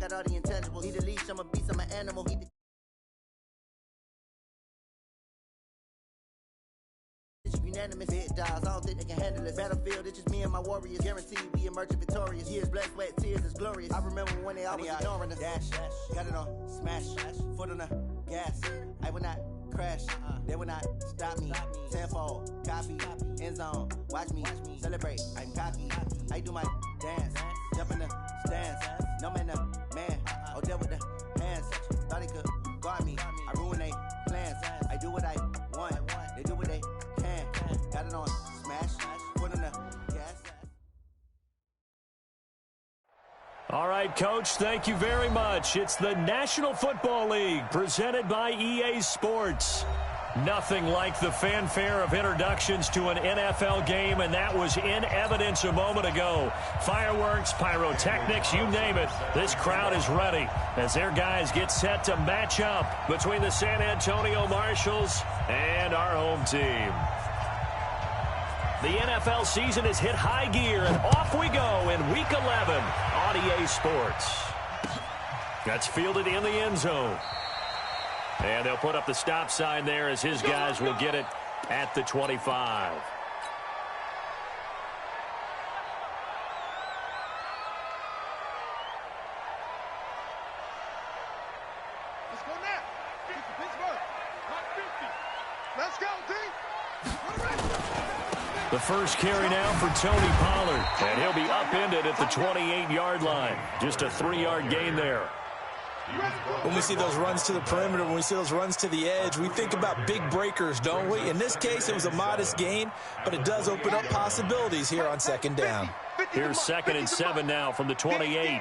got all the intangibles. Need a leash, I'm a beast, I'm an animal. Unanimous big dies, I don't think they can handle it. Battlefield, it's just me and my warriors. Guaranteed we emerge victorious. Years, blood, sweat, tears, it's glorious. I remember when they always ignoring us. Dash, got it on, smash, foot on the gas. I will not crash, they will not stop me. Tenfold, copy, end zone, watch me celebrate. I'm cocky, I do my dance, jump in the stands. No man, man, oh, there with the hands. Thought they could guard me, I ruin they plans. I do what I want, they do what they can. Got it on, smash, put on the gas. All right, Coach, thank you very much. It's the National Football League presented by EA Sports. Nothing like the fanfare of introductions to an NFL game, and that was in evidence a moment ago. Fireworks, pyrotechnics, you name it. This crowd is ready as their guys get set to match up between the San Antonio Marshals and our home team. The NFL season has hit high gear, and off we go in Week 11 on EA Sports. That's fielded in the end zone. And they'll put up the stop sign there as his guys will get it at the 25. Let's go now. Pittsburgh. 50. Let's go, D. The first carry now for Tony Pollard. And he'll be upended at the 28-yard line. Just a 3-yard gain there. When we see those runs to the perimeter, when we see those runs to the edge, we think about big breakers, don't we? In this case, it was a modest gain, but it does open up possibilities here on second down. Here's 2nd and 7 now from the 28.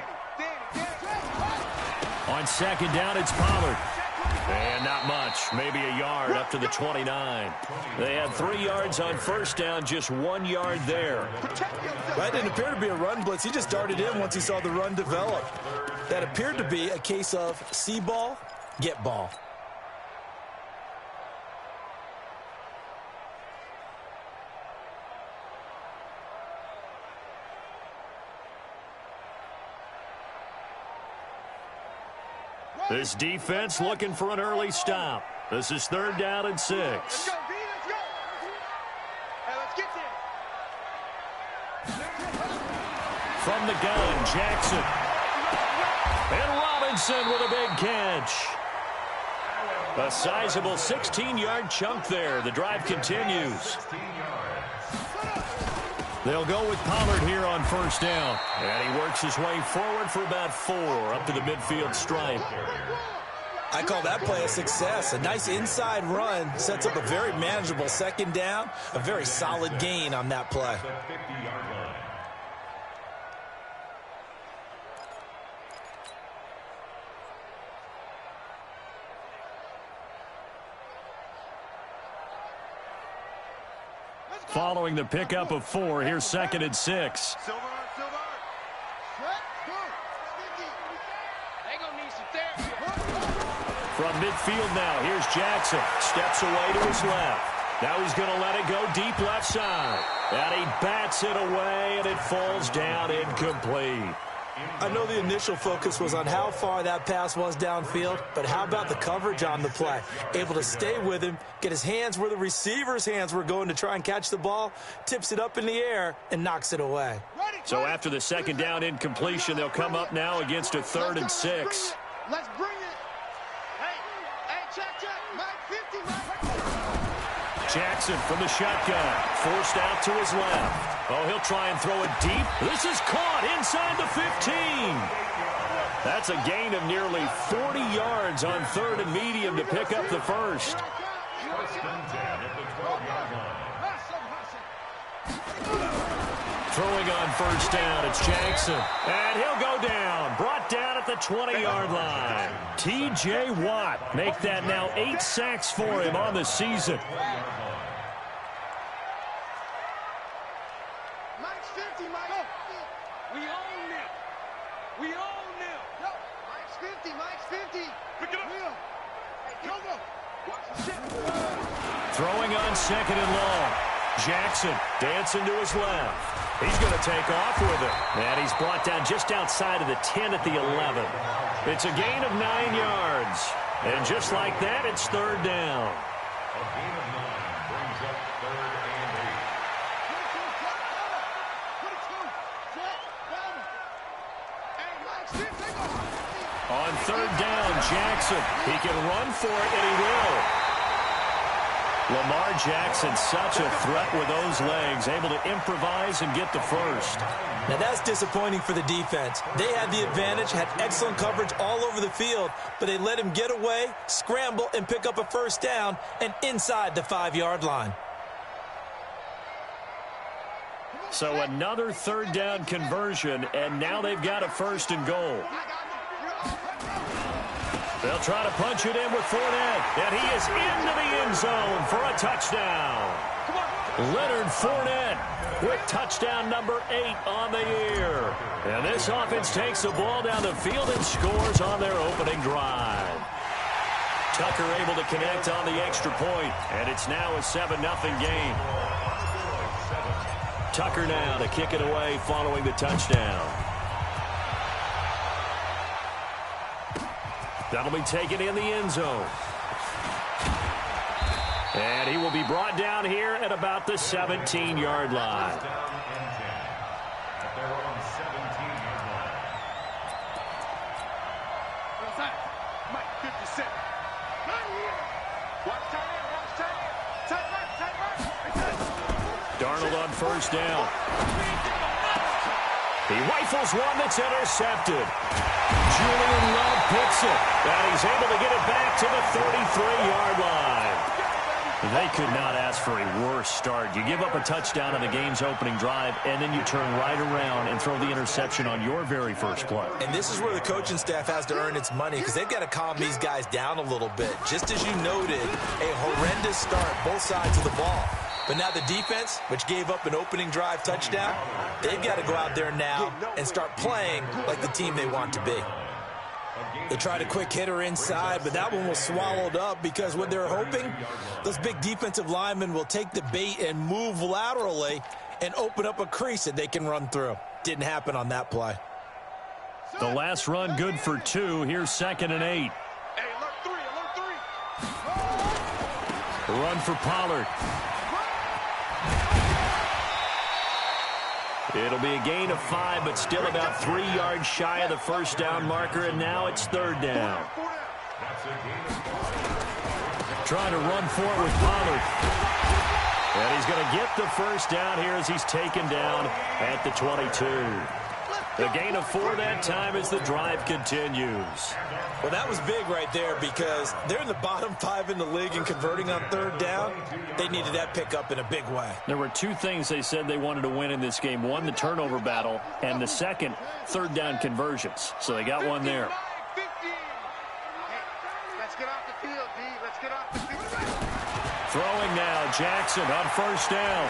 On second down, it's Pollard. And not much, maybe a yard up to the 29. They had 3 yards on first down, just 1 yard there. That didn't appear to be a run blitz. He just darted in once he saw the run develop. That appeared to be a case of see ball, get ball. This defense looking for an early stop. This is 3rd down and 6. Let's go, D. Let's go. Hey, let's get there. From the gun, Jackson. And Robinson with a big catch. A sizable 16-yard chunk there. The drive continues. They'll go with Pollard here on first down. And he works his way forward for about 4 up to the midfield stripe. I call that play a success. A nice inside run sets up a very manageable second down. A very solid gain on that play. Following the pickup of 4, here's 2nd and 6. From midfield now, here's Jackson. Steps away to his left. Now he's going to let it go deep left side. And he bats it away, and it falls down incomplete. I know the initial focus was on how far that pass was downfield, but how about the coverage on the play? Able to stay with him, get his hands where the receiver's hands were going to try and catch the ball, tips it up in the air, and knocks it away. So after the second down incompletion, they'll come up now against a 3rd and 6. Let's bring it. Hey, check. Mike 50, Mike. Jackson from the shotgun, forced out to his left. Oh, he'll try and throw it deep. This is caught inside the 15. That's a gain of nearly 40 yards on 3rd and medium to pick up the first. Throwing on first down, it's Jackson. And he'll go down, brought down at the 20-yard line. T.J. Watt make that now 8 sacks for him on the season. Mike's 50, Mike. We own them. We own them. Mike's 50, Mike's 50. Pick it up. Go. Watch the shit. Throwing on 2nd and long. Jackson dancing to his left. He's going to take off with it. And he's brought down just outside of the 10 at the 11. It's a gain of 9 yards. And just like that, it's third down. A gain of 9 brings up third and 8. On third down, Jackson. He can run for it, and he will. Lamar Jackson, such a threat with those legs, able to improvise and get the first. Now that's disappointing for the defense. They had the advantage, had excellent coverage all over the field, but they let him get away, scramble, and pick up a first down, and inside the 5-yard line. So another third down conversion, and now they've got a first and goal. They'll try to punch it in with Fournette, and he is into the end zone for a touchdown. Leonard Fournette with touchdown number 8 on the year. And this offense takes the ball down the field and scores on their opening drive. Tucker able to connect on the extra point, and it's now a 7-0 game. Tucker now to kick it away following the touchdown. That'll be taken in the end zone. And he will be brought down here at about the 17-yard line. Darnold on first down. He rifles one that's intercepted. Julian Love picks it, and he's able to get it back to the 33-yard line. They could not ask for a worse start. You give up a touchdown on the game's opening drive, and then you turn right around and throw the interception on your very first play. And this is where the coaching staff has to earn its money, because they've got to calm these guys down a little bit. Just as you noted, a horrendous start, both sides of the ball. But now the defense, which gave up an opening drive touchdown, they've got to go out there now and start playing like the team they want to be. They tried a quick hitter inside, but that one was swallowed up because what they're hoping, those big defensive linemen will take the bait and move laterally and open up a crease that they can run through. Didn't happen on that play. The last run good for 2. Here's 2nd and 8. Hey, alert 3, alert 3. Run for Pollard. It'll be a gain of 5, but still about 3 yards shy of the first down marker, and now it's third down. Trying to run for it with Pollard. And he's going to get the first down here as he's taken down at the 22. The gain of 4 that time as the drive continues. Well, that was big right there because they're in the bottom 5 in the league and converting on third down. They needed that pickup in a big way. There were 2 things they said they wanted to win in this game. One, the turnover battle, and the second, third down conversions. So they got one there. Hey, let's get off the field, D. Let's get off the field. Throwing now, Jackson on first down.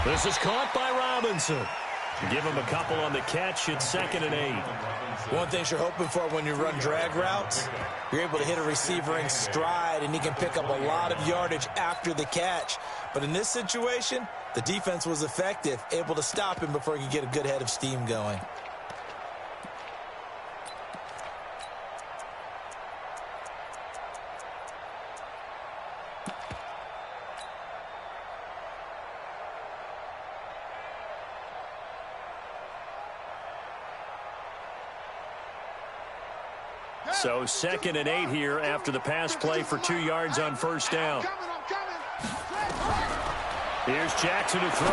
This is caught by Robinson. Give him a couple on the catch. It's 2nd and 8. One thing you're hoping for when you run drag routes, you're able to hit a receiver in stride, and he can pick up a lot of yardage after the catch. But in this situation, the defense was effective, able to stop him before he could get a good head of steam going. So 2nd and 8 here after the pass play for 2 yards on first down. Here's Jackson to throw.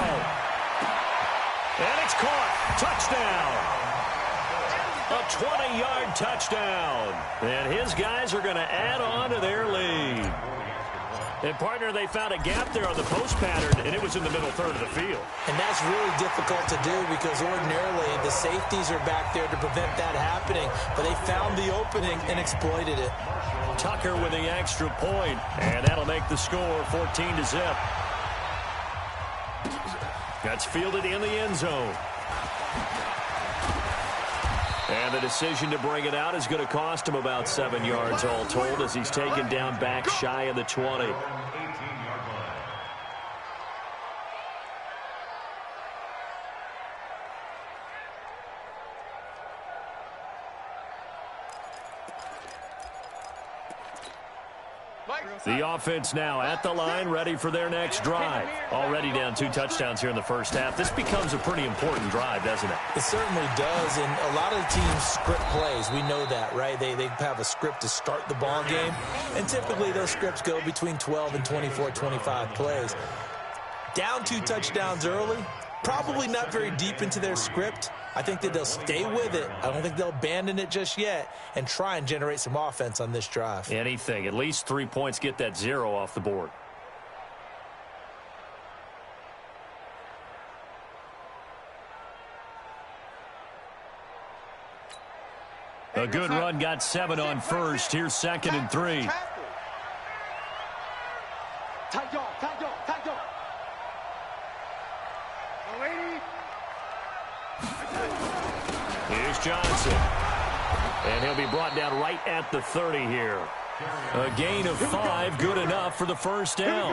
And it's caught. Touchdown. A 20-yard touchdown. And his guys are going to add on to their lead. And, partner, they found a gap there on the post pattern, and it was in the middle third of the field. And that's really difficult to do because ordinarily the safeties are back there to prevent that happening. But they found the opening and exploited it. Tucker with the extra point, and that'll make the score 14-0. That's fielded in the end zone. And the decision to bring it out is going to cost him about 7 yards all told as he's taken down back shy of the 20. The offense now at the line, ready for their next drive. Already down 2 touchdowns here in the first half. This becomes a pretty important drive, doesn't it? It certainly does, and a lot of the teams script plays. We know that, right? They have a script to start the ball game, and typically those scripts go between 12 and 24, 25 plays. Down 2 touchdowns early, probably not very deep into their script. I think that they'll stay with it. I don't think they'll abandon it just yet and try and generate some offense on this drive. Anything. At least 3 points, get that 0 off the board. A good run, got 7 on first. Here's 2nd and 3. Here's Johnson. And he'll be brought down right at the 30 here. A gain of 5, good enough for the first down.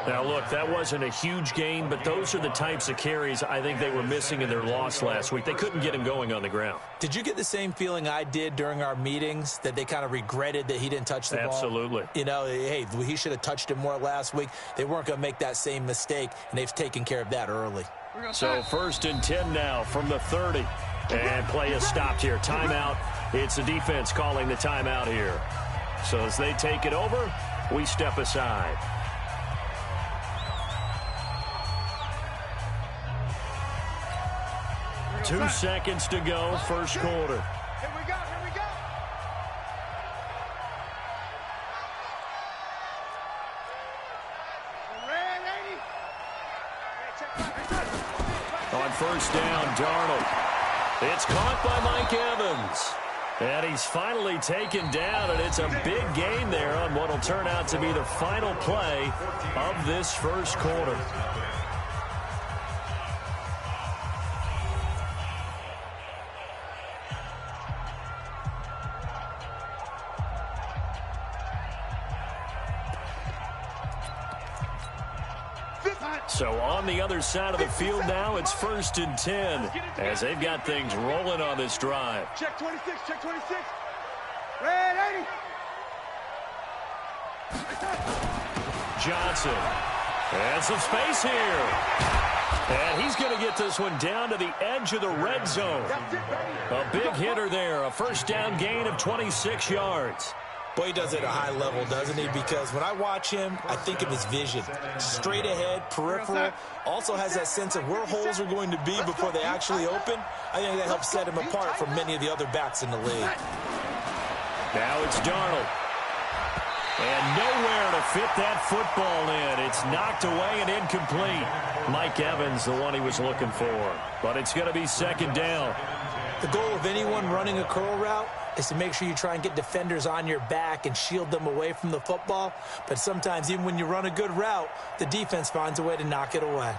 Now, look, that wasn't a huge gain, but those are the types of carries I think they were missing in their loss last week. They couldn't get him going on the ground. Did you get the same feeling I did during our meetings, that they kind of regretted that he didn't touch the ball? Absolutely. You know, hey, he should have touched it more last week. They weren't going to make that same mistake, and they've taken care of that early. So 1st and 10 now from the 30. And play is stopped here. Timeout. It's the defense calling the timeout here. So as they take it over, we step aside. Two seconds to go, first quarter. Here we go, here we go. Red 80. On first down, Darnold. It's caught by Mike Evans. And he's finally taken down, and it's a big gain there on what will turn out to be the final play of this first quarter. So on the other side of the field now, it's 1st and 10 as they've got things rolling on this drive. Check 26, check 26. Red 80. Johnson. And some space here. And he's going to get this one down to the edge of the red zone. A big hitter there. A first down gain of 26 yards. Boy, he does it at a high level, doesn't he? Because when I watch him, I think of his vision. Straight ahead, peripheral. Also has that sense of where holes are going to be before they actually open. I think that helps set him apart from many of the other backs in the league. Now it's Darnold. And nowhere to fit that football in. It's knocked away and incomplete. Mike Evans, the one he was looking for. But it's going to be 2nd down. The goal of anyone running a curl route is to make sure you try and get defenders on your back and shield them away from the football. But sometimes even when you run a good route, the defense finds a way to knock it away.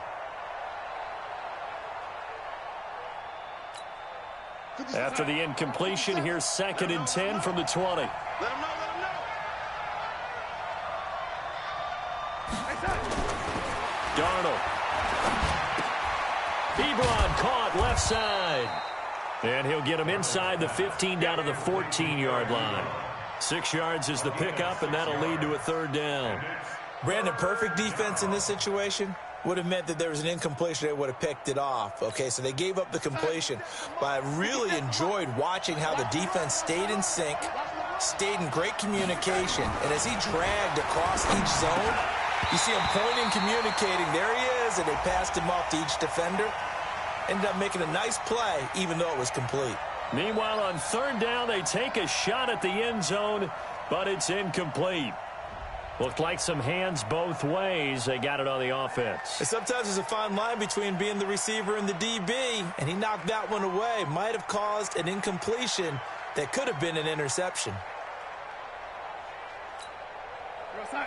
After the incompletion, here's 2nd and 10 from the 20. Let him know, let him know. Darnold. Ebron caught left side. And he'll get him inside the 15 down to the 14-yard line. 6 yards is the pickup, and that'll lead to a 3rd down. Brandon, perfect defense in this situation would have meant that there was an incompletion. They would have picked it off. Okay, so they gave up the completion. But I really enjoyed watching how the defense stayed in sync, stayed in great communication. And as he dragged across each zone, you see him pointing, communicating. There he is, and they passed him off to each defender. Ended up making a nice play, even though it was complete. Meanwhile, on 3rd down, they take a shot at the end zone, but it's incomplete. Looked like some hands both ways. They got it on the offense. And sometimes there's a fine line between being the receiver and the DB, and he knocked that one away. Might have caused an incompletion that could have been an interception.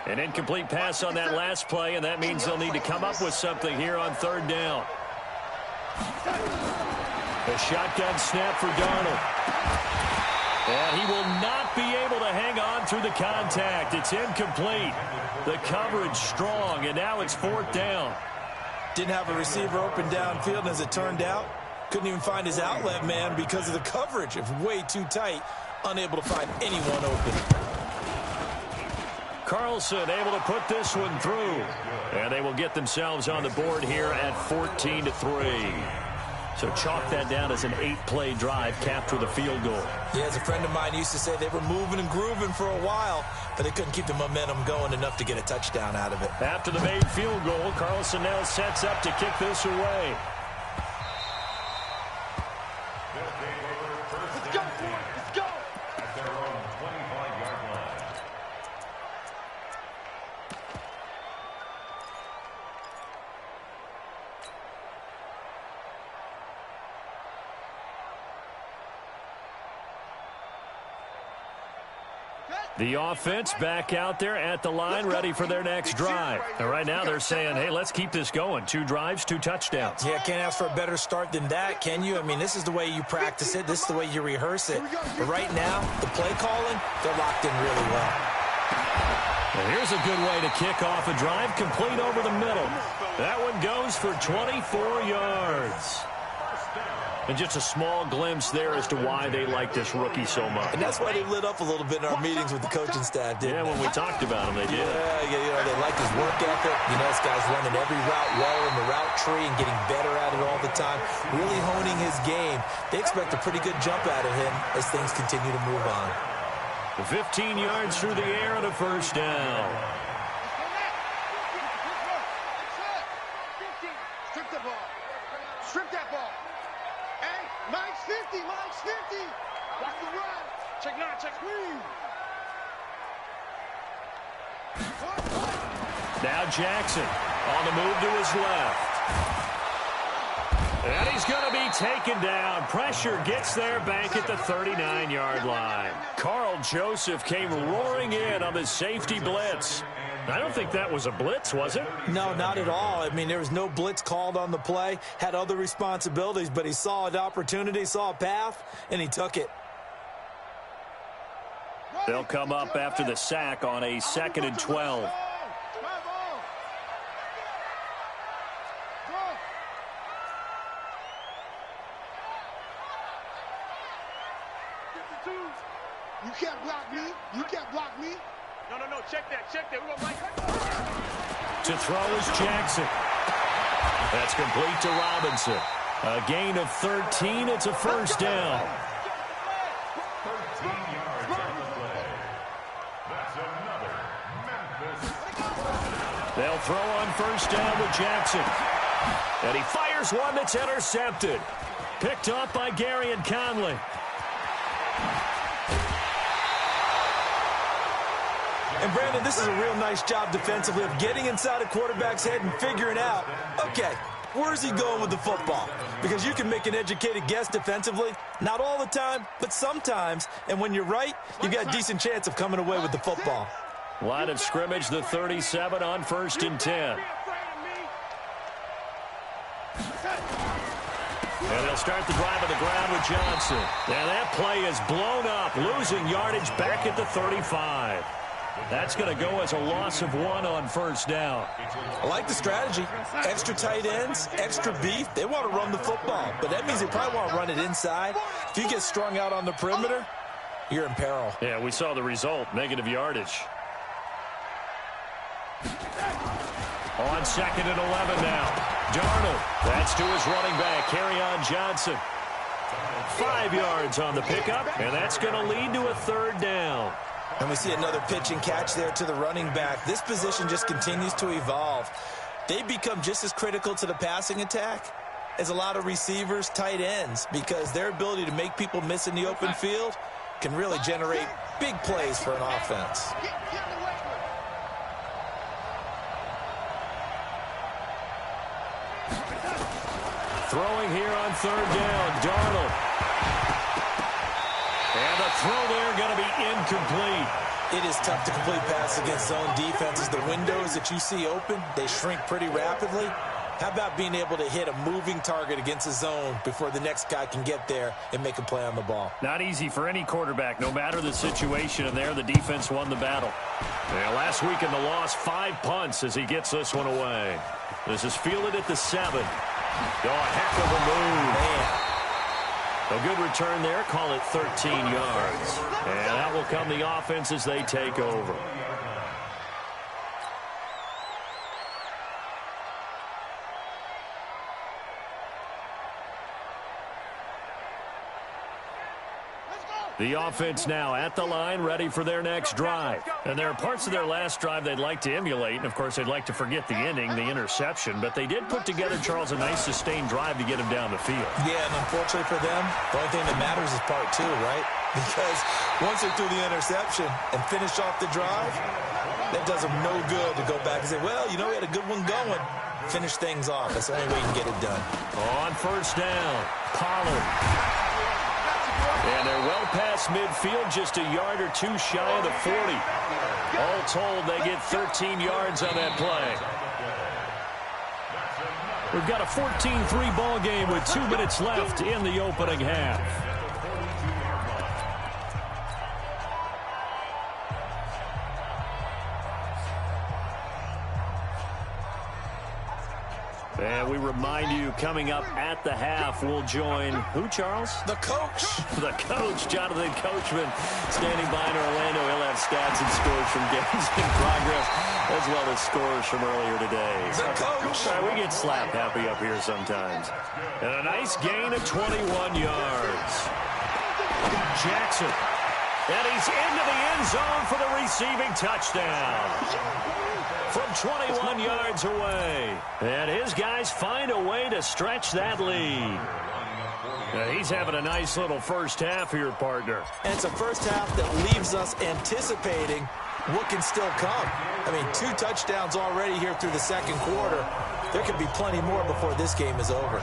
An incomplete pass on that last play, and that means they'll need to come up with something here on 3rd down. A shotgun snap for Darnold. And he will not be able to hang on through the contact. It's incomplete. The coverage strong, and now it's 4th down. Didn't have a receiver open downfield, and as it turned out, couldn't even find his outlet man because of the coverage. It was way too tight, unable to find anyone open. Carlson able to put this one through. And they will get themselves on the board here at 14-3. So chalk that down as an 8-play drive capped with a field goal. Yeah, as a friend of mine used to say, they were moving and grooving for a while, but they couldn't keep the momentum going enough to get a touchdown out of it. After the made field goal, Carlson now sets up to kick this away. Let's go, boys. Let's go. At their own 25-yard line. The offense back out there at the line, ready for their next drive. And right now they're saying, hey, let's keep this going. 2 drives, 2 touchdowns. Yeah, can't ask for a better start than that, can you? I mean, this is the way you practice it. This is the way you rehearse it. But right now, the play calling, they're locked in really well. And here's a good way to kick off a drive, complete over the middle. That one goes for 24 yards. And just a small glimpse there as to why they like this rookie so much. And that's why they lit up a little bit in our meetings with the coaching staff, didn't they? Yeah, when we talked about him, they did. Yeah, you know, they like his work ethic. You know, this guy's running every route well in the route tree and getting better at it all the time, really honing his game. They expect a pretty good jump out of him as things continue to move on. 15 yards through the air and a first down. Strip the ball. Strip that ball. Hey, Mike's 50. Mike's 50. Watch the run. Check now. Check. Now Jackson on the move to his left. And he's going to be taken down. Pressure gets there back at the 39-yard line. Carl Joseph came roaring in on the safety blitz. I don't think that was a blitz, was it? No, not at all. I mean, there was no blitz called on the play, had other responsibilities, but he saw an opportunity, saw a path, and he took it. They'll come up after the sack on a 2nd and 12. You can't block me. You can't block me. No. Check that. We're going to like To throw is Jackson. That's complete to Robinson. A gain of 13. It's a first down. 13 yards on the play. That's another Memphis. They'll throw on first down with Jackson. And he fires one that's intercepted. Picked off by Gary and Conley. And, Brandon, this is a real nice job defensively of getting inside a quarterback's head and figuring out, okay, where's he going with the football? Because you can make an educated guess defensively, not all the time, but sometimes. And when you're right, you've got a decent chance of coming away with the football. Line of scrimmage, the 37 on 1st and 10. And they'll start the drive on the ground with Johnson. And that play is blown up, losing yardage back at the 35. That's going to go as a loss of 1 on first down. I like the strategy. Extra tight ends, extra beef. They want to run the football, but that means they probably want to run it inside. If you get strung out on the perimeter, you're in peril. Yeah, we saw the result, negative yardage. On 2nd and 11 now. Darnold, that's to his running back, Kerryon Johnson. 5 yards on the pickup, and that's going to lead to a 3rd down. And we see another pitch and catch there to the running back. This position just continues to evolve. They become just as critical to the passing attack as a lot of receivers, tight ends, because their ability to make people miss in the open field can really generate big plays for an offense. Throwing here on 3rd down, Darnold. And the throw there going to be incomplete. It is tough to complete pass against zone defenses. The windows that you see open, they shrink pretty rapidly. How about being able to hit a moving target against a zone before the next guy can get there and make a play on the ball? Not easy for any quarterback, no matter the situation, and there the defense won the battle. Yeah, last week in the loss, 5 punts as he gets this one away. This is fielded at the 7. Oh, a heck of a move. Man. A good return there. Call it 13 yards. And out will come the offense as they take over. The offense now at the line, ready for their next drive. And there are parts of their last drive they'd like to emulate. And, of course, they'd like to forget the ending, the interception. But they did put together, Charles, a nice sustained drive to get him down the field. Yeah, and unfortunately for them, the only thing that matters is part two, right? Because once they threw the interception and finished off the drive, that does them no good to go back and say, well, you know, we had a good one going. Finish things off. That's the only way you can get it done. On first down, Pollard. And they're well past midfield, just a yard or two shy of the 40. All told, they get 13 yards on that play. We've got a 14-3 ball game with 2 minutes left in the opening half. And we remind you, coming up at the half, we'll join who, Charles? The coach. The coach, Jonathan Coachman, standing by in Orlando. He'll have stats and scores from games in progress, as well as scores from earlier today. The coach. Sorry, we get slap happy up here sometimes. And a nice gain of 21 yards. Jackson. And he's into the end zone for the receiving touchdown. From 21 yards away. And his guys find a way to stretch that lead. He's having a nice little first half here, partner. And it's a first half that leaves us anticipating what can still come. I mean, 2 touchdowns already here through the second quarter. There could be plenty more before this game is over.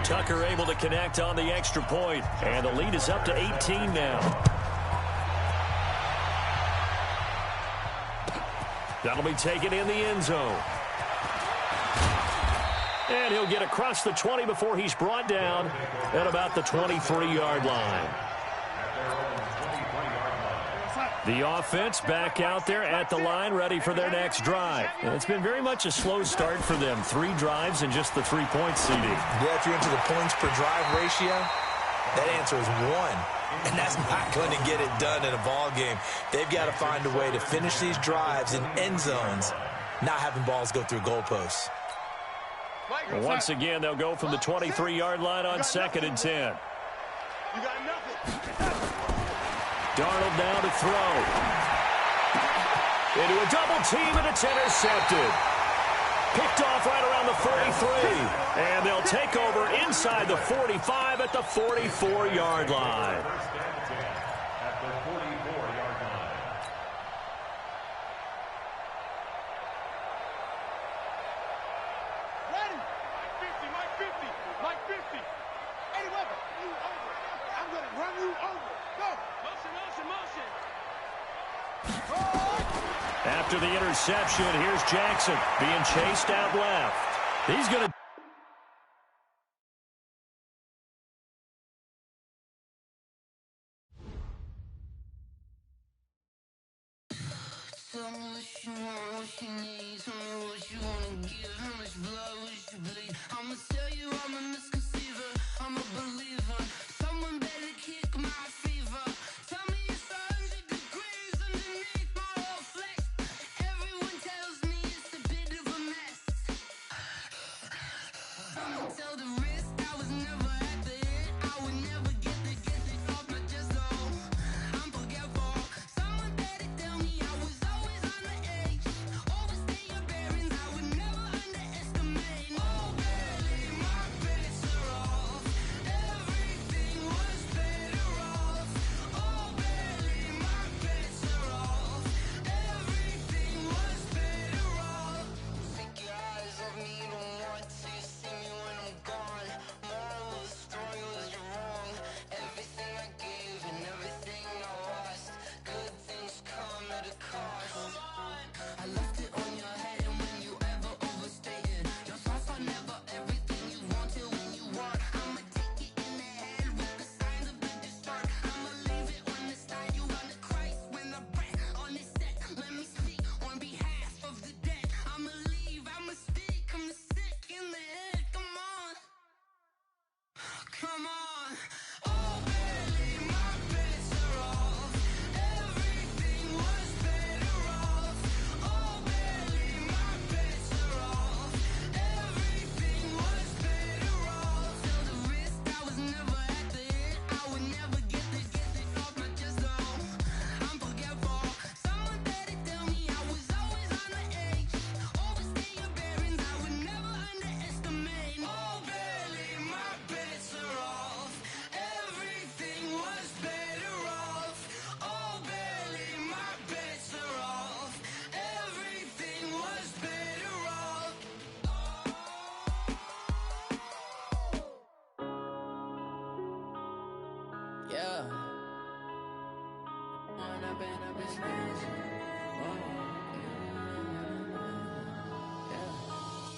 Tucker able to connect on the extra point. And the lead is up to 18 now. That'll be taken in the end zone. And he'll get across the 20 before he's brought down at about the 23-yard line. The offense back out there at the line, ready for their next drive. And it's been very much a slow start for them. 3 drives and just the 3 points, CD. Yeah, if you're into the points per drive ratio, that answer is 1. And that's not going to get it done in a ball game. They've got to find a way to finish these drives in end zones, not having balls go through goalposts. Once again, they'll go from the 23-yard line on 2nd and 10. You got nothing. Darnold now to throw. Into a double team, and it's intercepted. Picked off right around the 43. And they'll take over inside the 45 at the 44-yard line. Ready? Mike 50. Mike 50. Eddie Weber, you over. I'm going to run you over. Go. Motion. After the interception, here's Jackson being chased out left. He's going to... Tell me what you want, what you need. Tell me what you want to give. How much blood would you bleed? I'ma tell you I'm a misconceiver. I'm a believer. Someone better kick my fever. Tell me it's 100 degrees underneath my whole flesh. Everyone tells me it's a bit of a mess. I'ma tell the risk I was never at the end. I would never get it off my chest. Oh, I'm forgetful. Someone better tell me I was always on the edge. Overstay your bearings, I would never underestimate. Oh, barely, my bets are off. Everything was better off.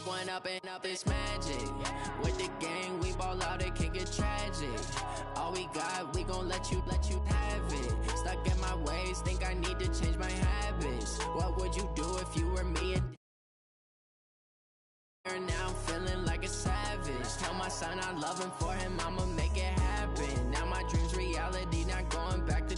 One up and up is magic. With the gang, we ball out, it can get tragic. All we got, we gon' let you have it. Stuck in my ways, think I need to change my habits. What would you do if you were me? And now I'm feeling like a savage. Tell my son I love him, for him I'ma make it happen. Now my dream's reality, not going back to.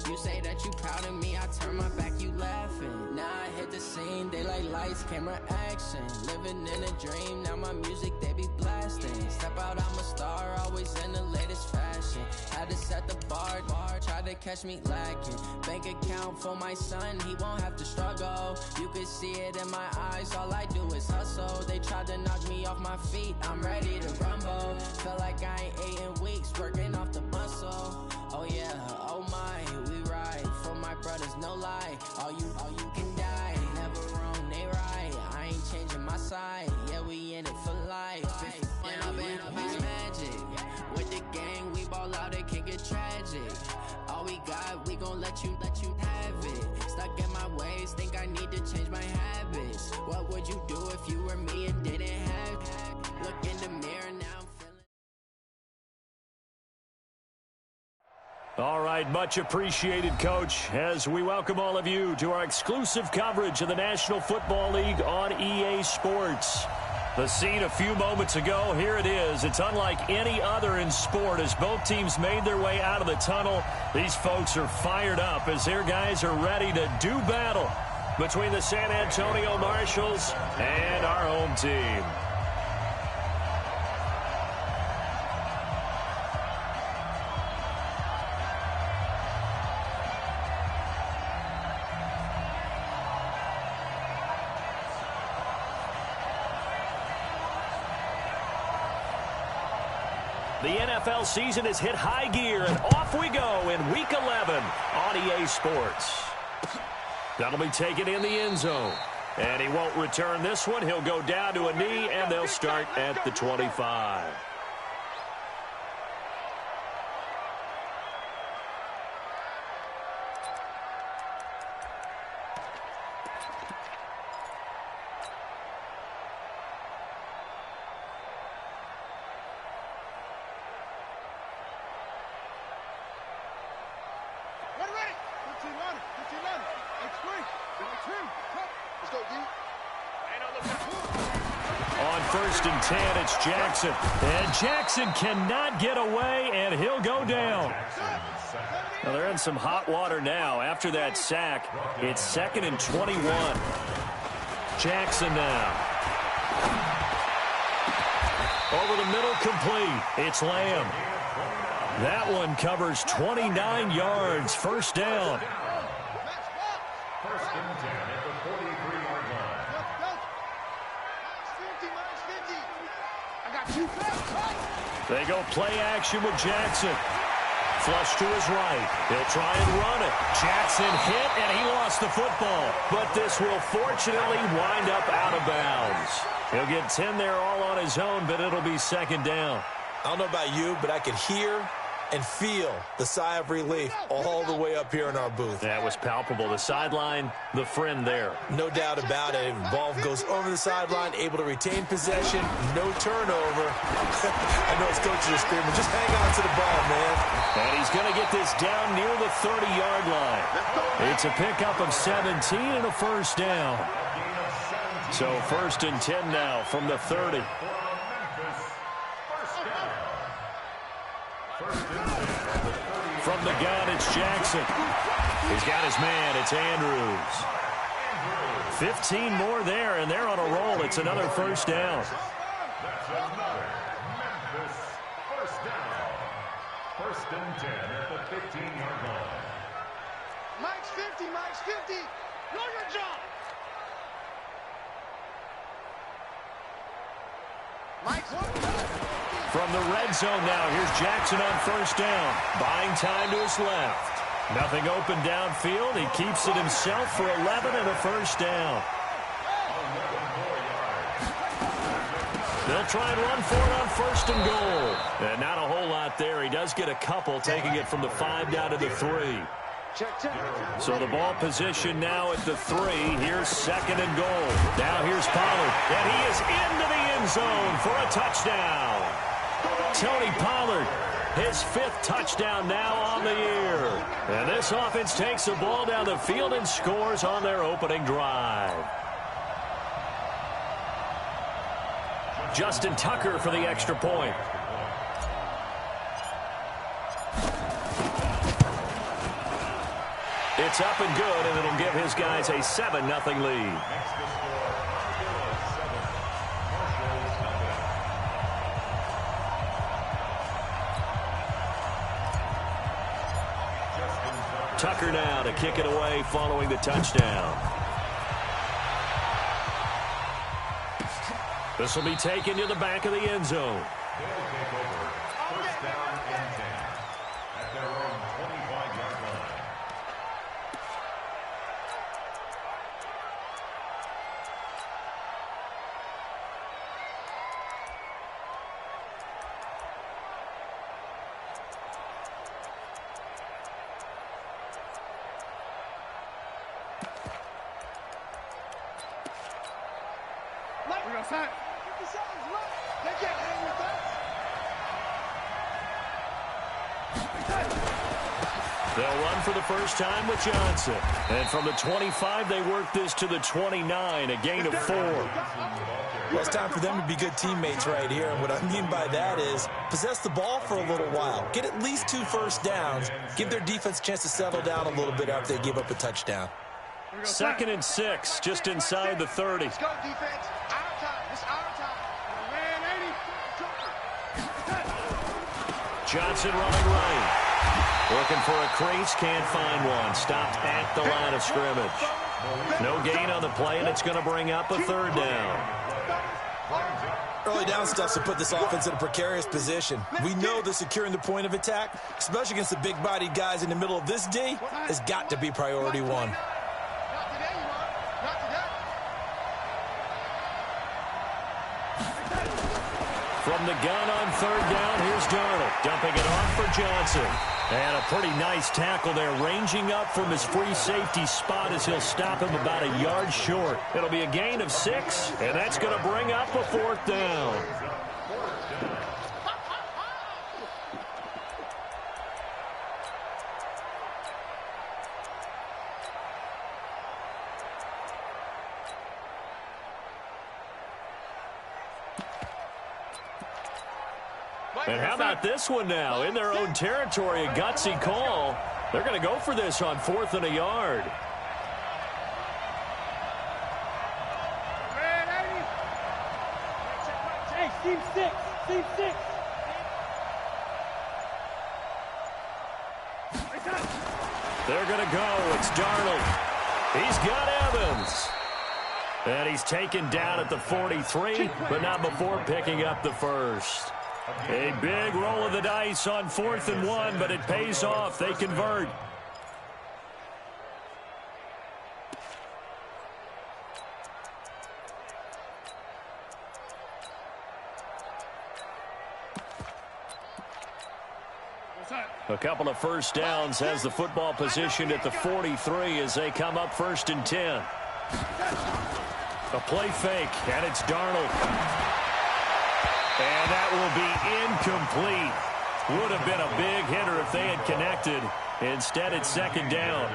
You say that you proud of me, I turn my back, you laughing. Now I hit the scene, they like lights, camera, action. Living in a dream, now my music, they be blasting. Step out, I'm a star, always in the latest fashion. Had to set the bar, tried to catch me lacking. Bank account for my son, he won't have to struggle. You could see it in my eyes, all I do is hustle. They tried to knock me off my feet, I'm ready to rumble. Feel like I ain't ate in weeks, working off the muscle. Oh yeah, oh my, we ride for my brothers, no lie. All you can die, never wrong, they right. I ain't changing my side, yeah, we in it for life. And up is magic. With the gang, we ball out, it can get tragic. All we got, we gon' let you have it. Stuck in my ways, think I need to change my habits. What would you do if you were me and didn't have it? Look in the mirror now. All right, much appreciated, Coach, as we welcome all of you to our exclusive coverage of the National Football League on EA Sports. The scene a few moments ago, here it is. It's unlike any other in sport as both teams made their way out of the tunnel. These folks are fired up as their guys are ready to do battle between the San Antonio Marshals and our home team. The NFL season has hit high gear, and off we go in Week 11 on EA Sports. That'll be taken in the end zone. And he won't return this one. He'll go down to a knee, and they'll start at the 25. On 1st and 10, it's Jackson. And Jackson cannot get away, and he'll go down. Well, they're in some hot water now. After that sack, it's 2nd and 21. Jackson now. Over the middle, complete. It's Lamb. That one covers 29 yards. First down. 1st and 10 at the 43-yard line. They go play action with Jackson. Flush to his right. He'll try and run it. Jackson hit, and he lost the football. But this will fortunately wind up out of bounds. He'll get 10 there all on his own, but it'll be 2nd down. I don't know about you, but I could hear and feel the sigh of relief all the way up here in our booth. That was palpable. The sideline, the friend there. No doubt about it. Ball goes over the sideline, able to retain possession, no turnover. I know his coaches are screaming, just hang on to the ball, man. And he's going to get this down near the 30-yard line. It's a pickup of 17 and a first down. So 1st and 10 now from the 30. From the gun, it's Jackson. He's got his man. It's Andrews. 15 more there, and they're on a roll. It's another first down. That's another Memphis first down. 1st and 10 at the 15-yard line. Mike's 50, Mike's 50. Know your job. From the red zone now, here's Jackson on first down. Buying time to his left. Nothing open downfield. He keeps it himself for 11 and a first down. They'll try and run for it on 1st and goal. And not a whole lot there. He does get a couple, taking it from the 5 down to the 3. So the ball position now at the 3. Here's 2nd and goal. Now here's Pollard, and he is into the end zone for a touchdown. Tony Pollard, his 5th touchdown now on the year. And this offense takes the ball down the field and scores on their opening drive. Justin Tucker for the extra point. It's up and good, and it'll give his guys a 7-0 lead. Tucker now to kick it away following the touchdown. This will be taken to the back of the end zone. They'll take over. First down and 10 at their own 25-yard line. We're outside. 50 seconds left. They can't hang with us. They'll run for the first time with Johnson. And from the 25, they work this to the 29, a gain of 4. Well, it's time for them to be good teammates right here. And what I mean by that is possess the ball for a little while. Get at least 2 first downs. Give their defense a chance to settle down a little bit after they give up a touchdown. 2nd and 6, just inside the 30. Let's go, defense. Our time. It's our time. Man, 80. Johnson running right. Looking for a crease, can't find one. Stopped at the line of scrimmage. No gain on the play, and it's going to bring up a 3rd down. Early down stuff to put this offense in a precarious position. We know that securing the point of attack, especially against the big-bodied guys in the middle of this D, has got to be priority 1. From the gun on 3rd down, here's Darnold. Dumping it off for Johnson. And a pretty nice tackle there, ranging up from his free safety spot as he'll stop him about a yard short. It'll be a gain of 6, and that's going to bring up a 4th down. And how about this one now? In their own territory, a gutsy call. They're going to go for this on 4th and a yard. Hey, Team 6. Team 6. They're going to go. It's Darnold. He's got Evans. And he's taken down at the 43, but not before picking up the 1st. A big roll of the dice on 4th and 1, but it pays off. They convert. A couple of first downs has the football positioned at the 43 as they come up 1st and 10. A play fake, and it's Darnold. And that will be incomplete. Would have been a big hitter if they had connected. Instead, it's 2nd down.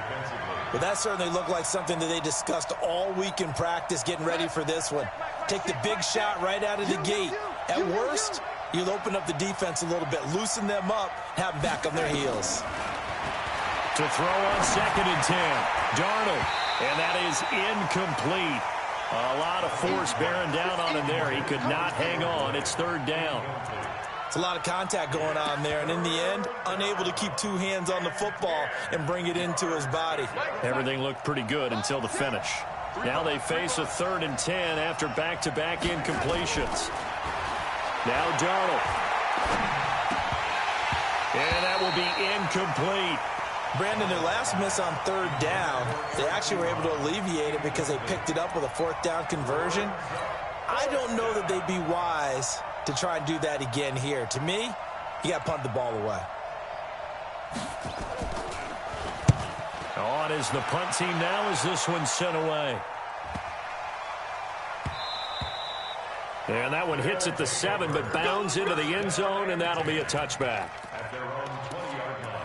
But that certainly looked like something that they discussed all week in practice getting ready for this one. Take the big shot right out of the gate. At worst, you'll open up the defense a little bit, loosen them up, have them back on their heels. To throw on 2nd and 10. Darnold. And that is incomplete. A lot of force bearing down on him there. He could not hang on. It's 3rd down. It's a lot of contact going on there, and in the end, unable to keep 2 hands on the football and bring it into his body. Everything looked pretty good until the finish. Now they face a 3rd and 10 after back-to-back incompletions. Now Darnold. And that will be incomplete. Brandon, their last miss on 3rd down, they actually were able to alleviate it because they picked it up with a 4th down conversion. I don't know that they'd be wise to try and do that again here. To me, you got to punt the ball away. On is the punt team now as this one's sent away. And that one hits at the 7, but bounds into the end zone, and that'll be a touchback. At their own 20-yard line.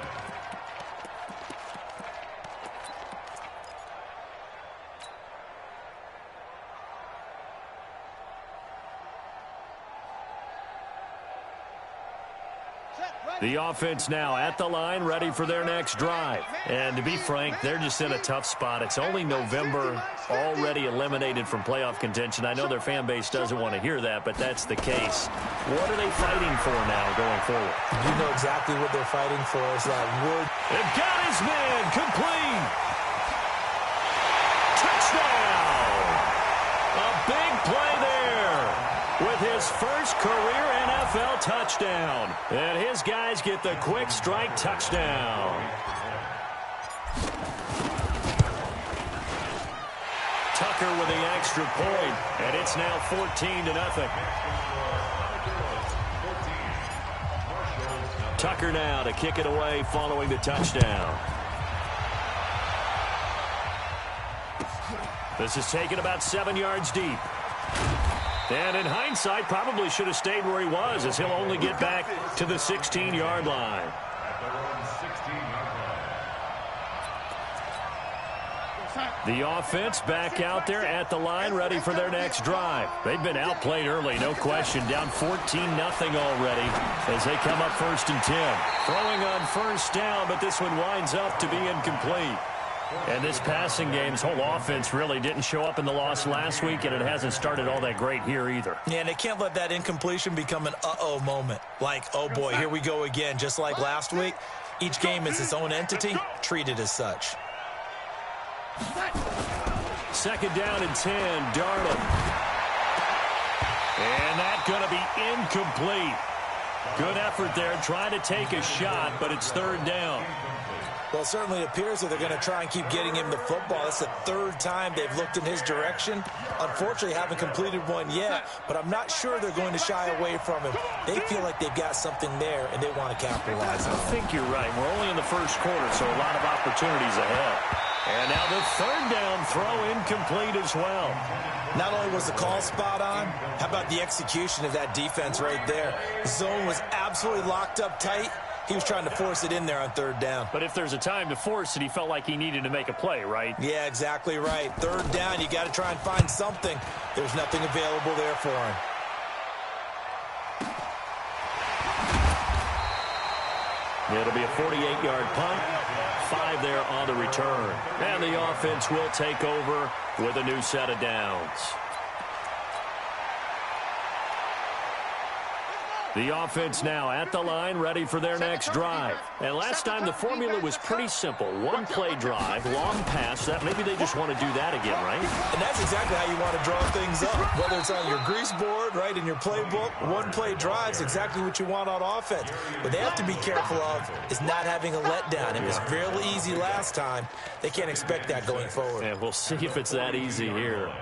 The offense now at the line, ready for their next drive. And to be frank, they're just in a tough spot. It's only November, already eliminated from playoff contention. I know their fan base doesn't want to hear that, but that's the case. What are they fighting for now going forward? You know exactly what they're fighting for. Is that wood. They've got his man, complete. Touchdown! A big play there with his first career NFL touchdown. And his guys get the quick strike touchdown. Tucker with the extra point, and it's now 14-0. Tucker now to kick it away following the touchdown. This is taken about 7 yards deep. And in hindsight, probably should have stayed where he was, as he'll only get back to the 16-yard line. At their own 16-yard line. The offense back out there at the line, ready for their next drive. They've been outplayed early, no question. Down 14-0 already as they come up 1st and 10. Throwing on first down, but this one winds up to be incomplete. And this passing game's whole offense really didn't show up in the loss last week, and it hasn't started all that great here either. Yeah, and they can't let that incompletion become an uh-oh moment. Like, oh boy, here we go again. Just like last week, each game is its own entity, treated as such. 2nd down and 10, Darnold. And that's going to be incomplete. Good effort there, trying to take a shot, but it's 3rd down. Well, it certainly appears that they're going to try and keep getting him the football. It's the 3rd time they've looked in his direction. Unfortunately, haven't completed one yet, but I'm not sure they're going to shy away from him. They feel like they've got something there, and they want to capitalize on it. I think you're right. We're only in the 1st quarter, so a lot of opportunities ahead. And now the 3rd down throw incomplete as well. Not only was the call spot on, how about the execution of that defense right there? The zone was absolutely locked up tight. He was trying to force it in there on 3rd down. But if there's a time to force it, he felt like he needed to make a play, right? Yeah, exactly right. 3rd down, you got to try and find something. There's nothing available there for him. It'll be a 48-yard punt. 5 there on the return. And the offense will take over with a new set of downs. The offense now at the line, ready for their next drive. And last time the formula was pretty simple. 1-play drive, long pass. That maybe they just want to do that again, right? And that's exactly how you want to draw things up. Whether it's on your grease board, right, in your playbook, 1-play drive is exactly what you want on offense. What they have to be careful of is not having a letdown. It was fairly easy last time. They can't expect that going forward. And we'll see if it's that easy here.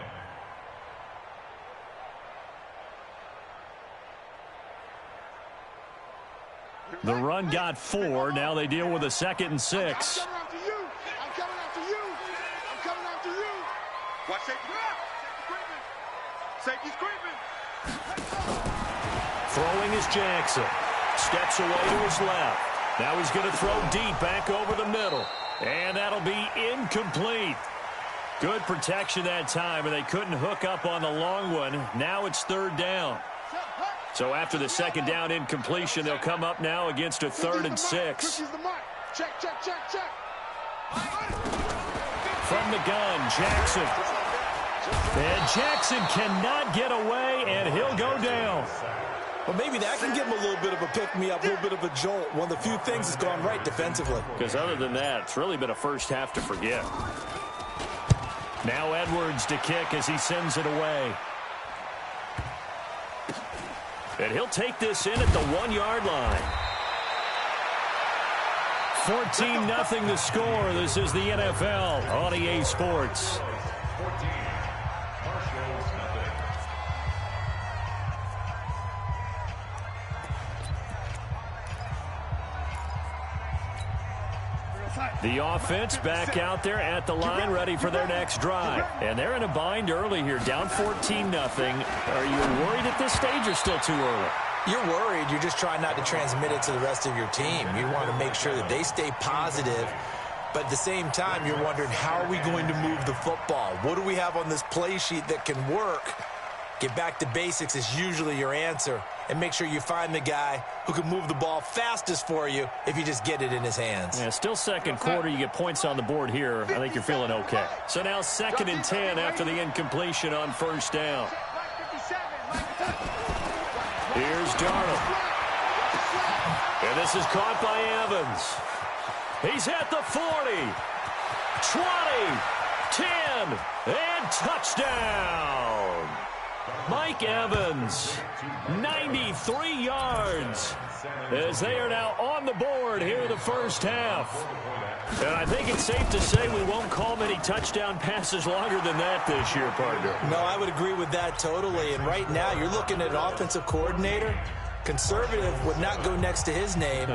The run got 4. Now they deal with a 2nd and 6. I'm coming after you. I'm coming after you. I'm coming after you. Watch safety. Safety's creeping. Throwing is Jackson. Steps away to his left. Now he's going to throw deep back over the middle. And that'll be incomplete. Good protection that time, and they couldn't hook up on the long one. Now it's 3rd down. So after the 2nd down incompletion, they'll come up now against a 3rd and 6. Check, check, check, check. From the gun, Jackson. And Jackson cannot get away, and he'll go down. Well, maybe that can give him a little bit of a pick-me-up, a little bit of a jolt. One of the few things that's gone right defensively. Because other than that, it's really been a first half to forget. Now Edwards to kick as he sends it away. And he'll take this in at the 1-yard line. 14-0 the score. This is the NFL on EA Sports. 14. Marshall's nothing. The offense back out there at the line, ready for their next drive. And they're in a bind early here, down 14-0. Are you worried at this stage or still too early? You're worried. You're just trying not to transmit it to the rest of your team. You want to make sure that they stay positive. But at the same time, you're wondering, how are we going to move the football? What do we have on this play sheet that can work? Get back to basics is usually your answer. And make sure you find the guy who can move the ball fastest for you if you just get it in his hands. Yeah, still second quarter. You get points on the board here. I think you're feeling okay. So now 2nd and 10 after the incompletion on first down. Here's Darnold. And this is caught by Evans. He's at the 40, 20, 10, and touchdown. Mike Evans, 93 yards, as they are now on the board here in the first half. And I think it's safe to say we won't call many touchdown passes longer than that this year, partner. No, I would agree with that totally. And right now, you're looking at an offensive coordinator. Conservative would not go next to his name.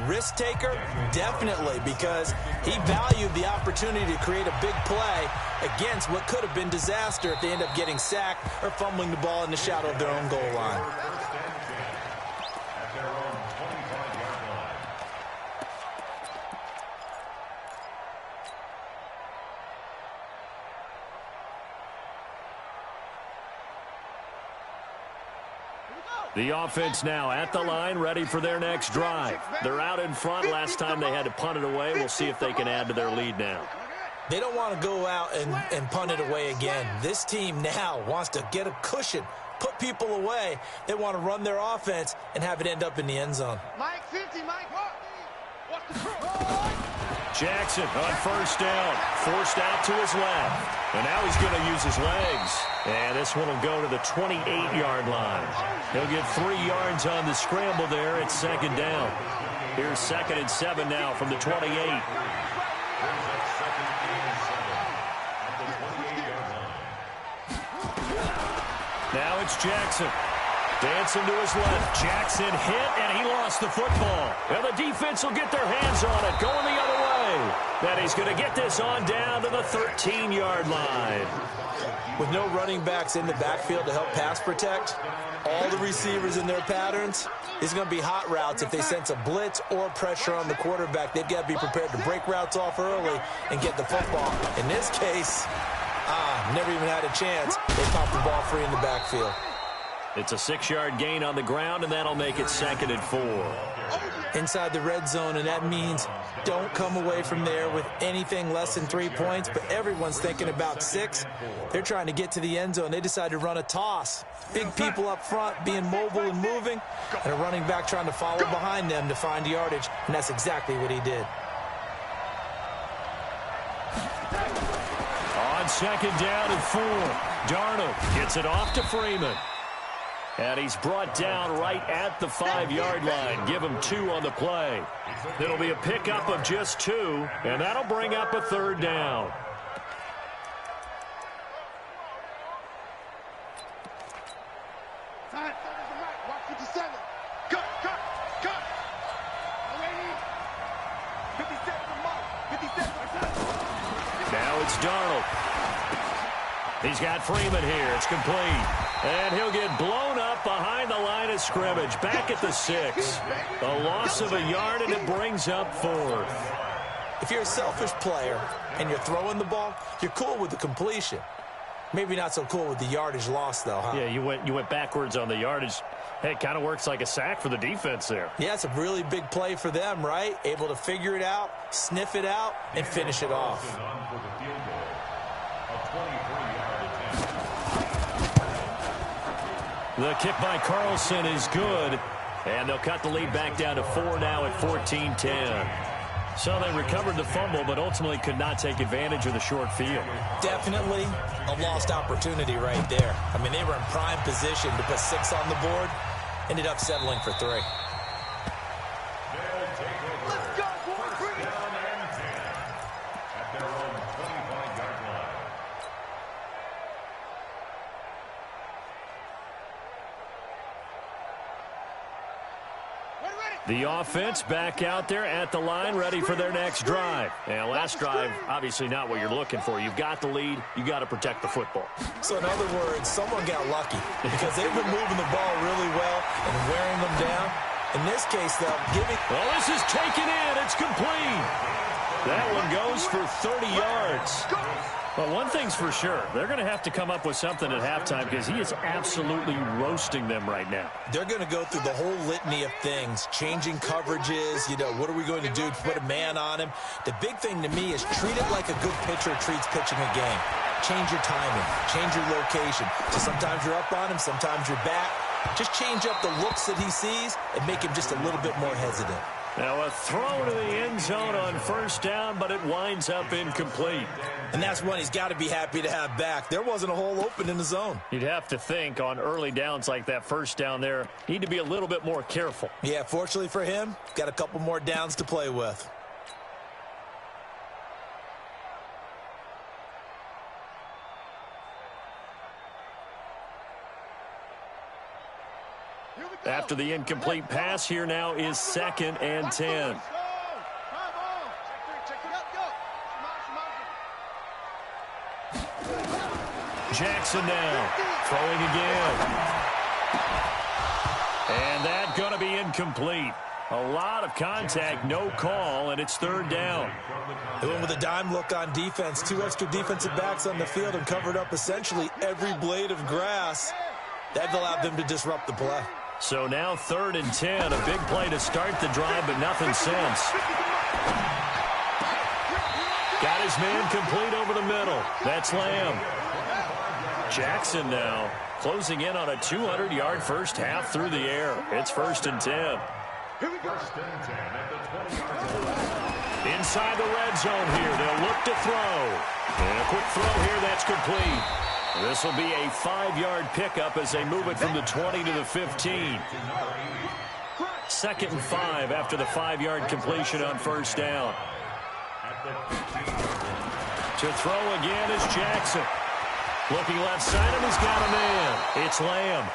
Risk taker, definitely, because he valued the opportunity to create a big play against what could have been disaster if they end up getting sacked or fumbling the ball in the shadow of their own goal line. The offense now at the line, ready for their next drive. They're out in front. Last time they had to punt it away. We'll see if they can add to their lead now. They don't want to go out and punt it away again. This team now wants to get a cushion, put people away. They want to run their offense and have it end up in the end zone. Mike 50, Mike. What's the crew? Jackson on first down, forced out to his left. And now he's going to use his legs. And this one will go to the 28-yard line. He'll get 3 yards on the scramble there. It's 2nd down. Here's 2nd and 7 now from the 28. Now it's Jackson. Dancing to his left. Jackson hit, and he lost the football. And the defense will get their hands on it, going the other way. And he's going to get this on down to the 13-yard line. With no running backs in the backfield to help pass protect, all the receivers in their patterns, it's going to be hot routes. If they sense a blitz or pressure on the quarterback, they've got to be prepared to break routes off early and get the football. In this case, never even had a chance. They popped the ball free in the backfield. It's a 6-yard gain on the ground, and that'll make it 2nd and 4. Inside the red zone, and that means don't come away from there with anything less than 3 points, but everyone's thinking about 6. They're trying to get to the end zone. They decide to run a toss. Big people up front being mobile and moving, and a running back trying to follow behind them to find yardage, and that's exactly what he did. On 2nd down and 4, Darnold gets it off to Freeman. And he's brought down right at the 5-yard line. Give him 2 on the play. It'll be a pickup of just 2, and that'll bring up a 3rd down. Watch 57. Cut. 57 to Mike. 57. Now it's Darnold. He's got Freeman here. It's complete. And he'll get blown up behind the line of scrimmage. Back at the 6. A loss of a yard, and it brings up 4th. If you're a selfish player and you're throwing the ball, you're cool with the completion. Maybe not so cool with the yardage loss, though, huh? Yeah, you went backwards on the yardage. Hey, it kind of works like a sack for the defense there. Yeah, it's a really big play for them, right? Able to figure it out, sniff it out, and finish it off. The kick by Carlson is good, and they'll cut the lead back down to 4 now at 14-10. So they recovered the fumble, but ultimately could not take advantage of the short field. Definitely a lost opportunity right there. I mean, they were in prime position to put 6 on the board, ended up settling for 3. Ready. The offense back out there at the line, ready for their next drive. And last drive, obviously not what you're looking for. You've got the lead. You got to protect the football. So in other words, someone got lucky because they've been moving the ball really well and wearing them down. In this case, though, Well, this is taken in. It's complete. That one goes for 30 yards. Well, one thing's for sure. They're going to have to come up with something at halftime because he is absolutely roasting them right now. They're going to go through the whole litany of things, changing coverages, what are we going to do to put a man on him? The big thing to me is treat it like a good pitcher treats pitching a game. Change your timing, change your location. So sometimes you're up on him, sometimes you're back. Just change up the looks that he sees and make him just a little bit more hesitant. Now a throw to the end zone on first down, but it winds up incomplete. And that's one he's got to be happy to have back. There wasn't a hole open in the zone. You'd have to think on early downs like that first down there, need to be a little bit more careful. Yeah, fortunately for him, got a couple more downs to play with. After the incomplete pass, here now is 2nd and 10. Jackson now throwing again. And that's going to be incomplete. A lot of contact, no call, and it's 3rd down. They went with a dime look on defense. 2 extra defensive backs on the field and covered up essentially every blade of grass. That allowed them to disrupt the play. So now 3rd and 10, a big play to start the drive, but nothing since. Got his man complete over the middle. That's Lamb. Jackson now closing in on a 200-yard first half through the air. It's 1st and 10. Inside the red zone here. They'll look to throw. And a quick throw here that's complete. This will be a 5-yard pickup as they move it from the 20 to the 15. 2nd and 5 after the 5-yard completion on first down. To throw again is Jackson. Looking left side, and he's got a man. It's Lamb.